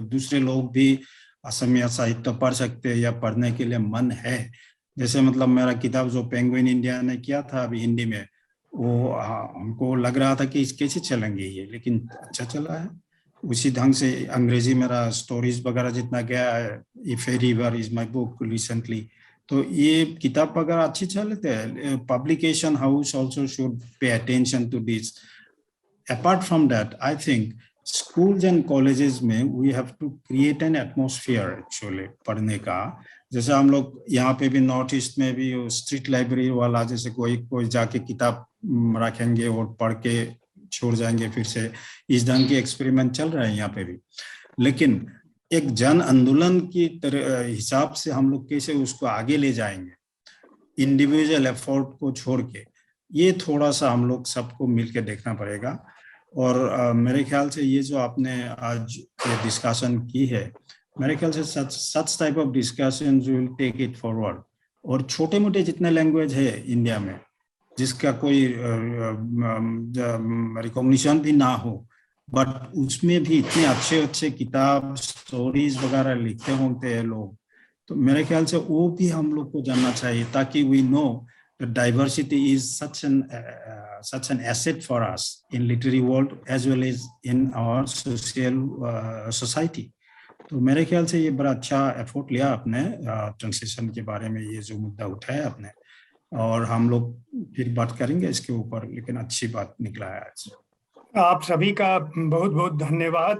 दूसरे लोग भी असमिया साहित्य पढ़ सकते हैं या पढ़ने के लिए मन है। जैसे मतलब मेरा किताब जो पेंगुइन इंडिया ने किया था अभी हिंदी में, वो हमको लग रहा था कि इस कैसे चलेंगे ये, लेकिन अच्छा चला है। उसी ढंग से अंग्रेजी मेरा स्टोरीज वगैरह जितना गया है, if a river is my book recently, तो ये किताब अगर अच्छी चलते हैं, publication house also should pay attention to this. Apart from that, I think schools and colleges में we have to create an atmosphere actually पढ़ने का। जैसे हम लोग यहाँ पे भी नॉर्थ ईस्ट में भी स्ट्रीट लाइब्रेरी वाला, जैसे कोई जाके किताब रखेंगे और पढ़ के छोड़ जाएंगे फिर से, इस ढंग के एक्सपेरिमेंट चल रहे हैं यहाँ पे भी। लेकिन एक जन आंदोलन की हिसाब से हम लोग कैसे उसको आगे ले जाएंगे, इंडिविजुअल एफर्ट को छोड़ के, ये थोड़ा सा हम लोग सबको मिलकर देखना पड़ेगा। और मेरे ख्याल से ये जो आपने आज ये डिस्कशन की है, मेरे ख्याल से such type of discussion will take it forward. और छोटे मोटे जितने लैंग्वेज है इंडिया में जिसका कोई रिकॉग्निशन भी ना हो, बट उसमें भी इतने अच्छे किताब स्टोरीज वगैरह लिखते होते हैं लोग, तो मेरे ख्याल से वो भी हम लोग को जानना चाहिए, ताकि we know diversity is such an asset for us in literary world as well as in our social society. तो मेरे ख्याल से ये बड़ा अच्छा एफर्ट लिया आपने ट्रांसलेशन के बारे में, ये जो मुद्दा उठाया आपने, और हम लोग फिर बात करेंगे इसके ऊपर, लेकिन अच्छी बात निकला है आज। आप सभी का बहुत बहुत धन्यवाद।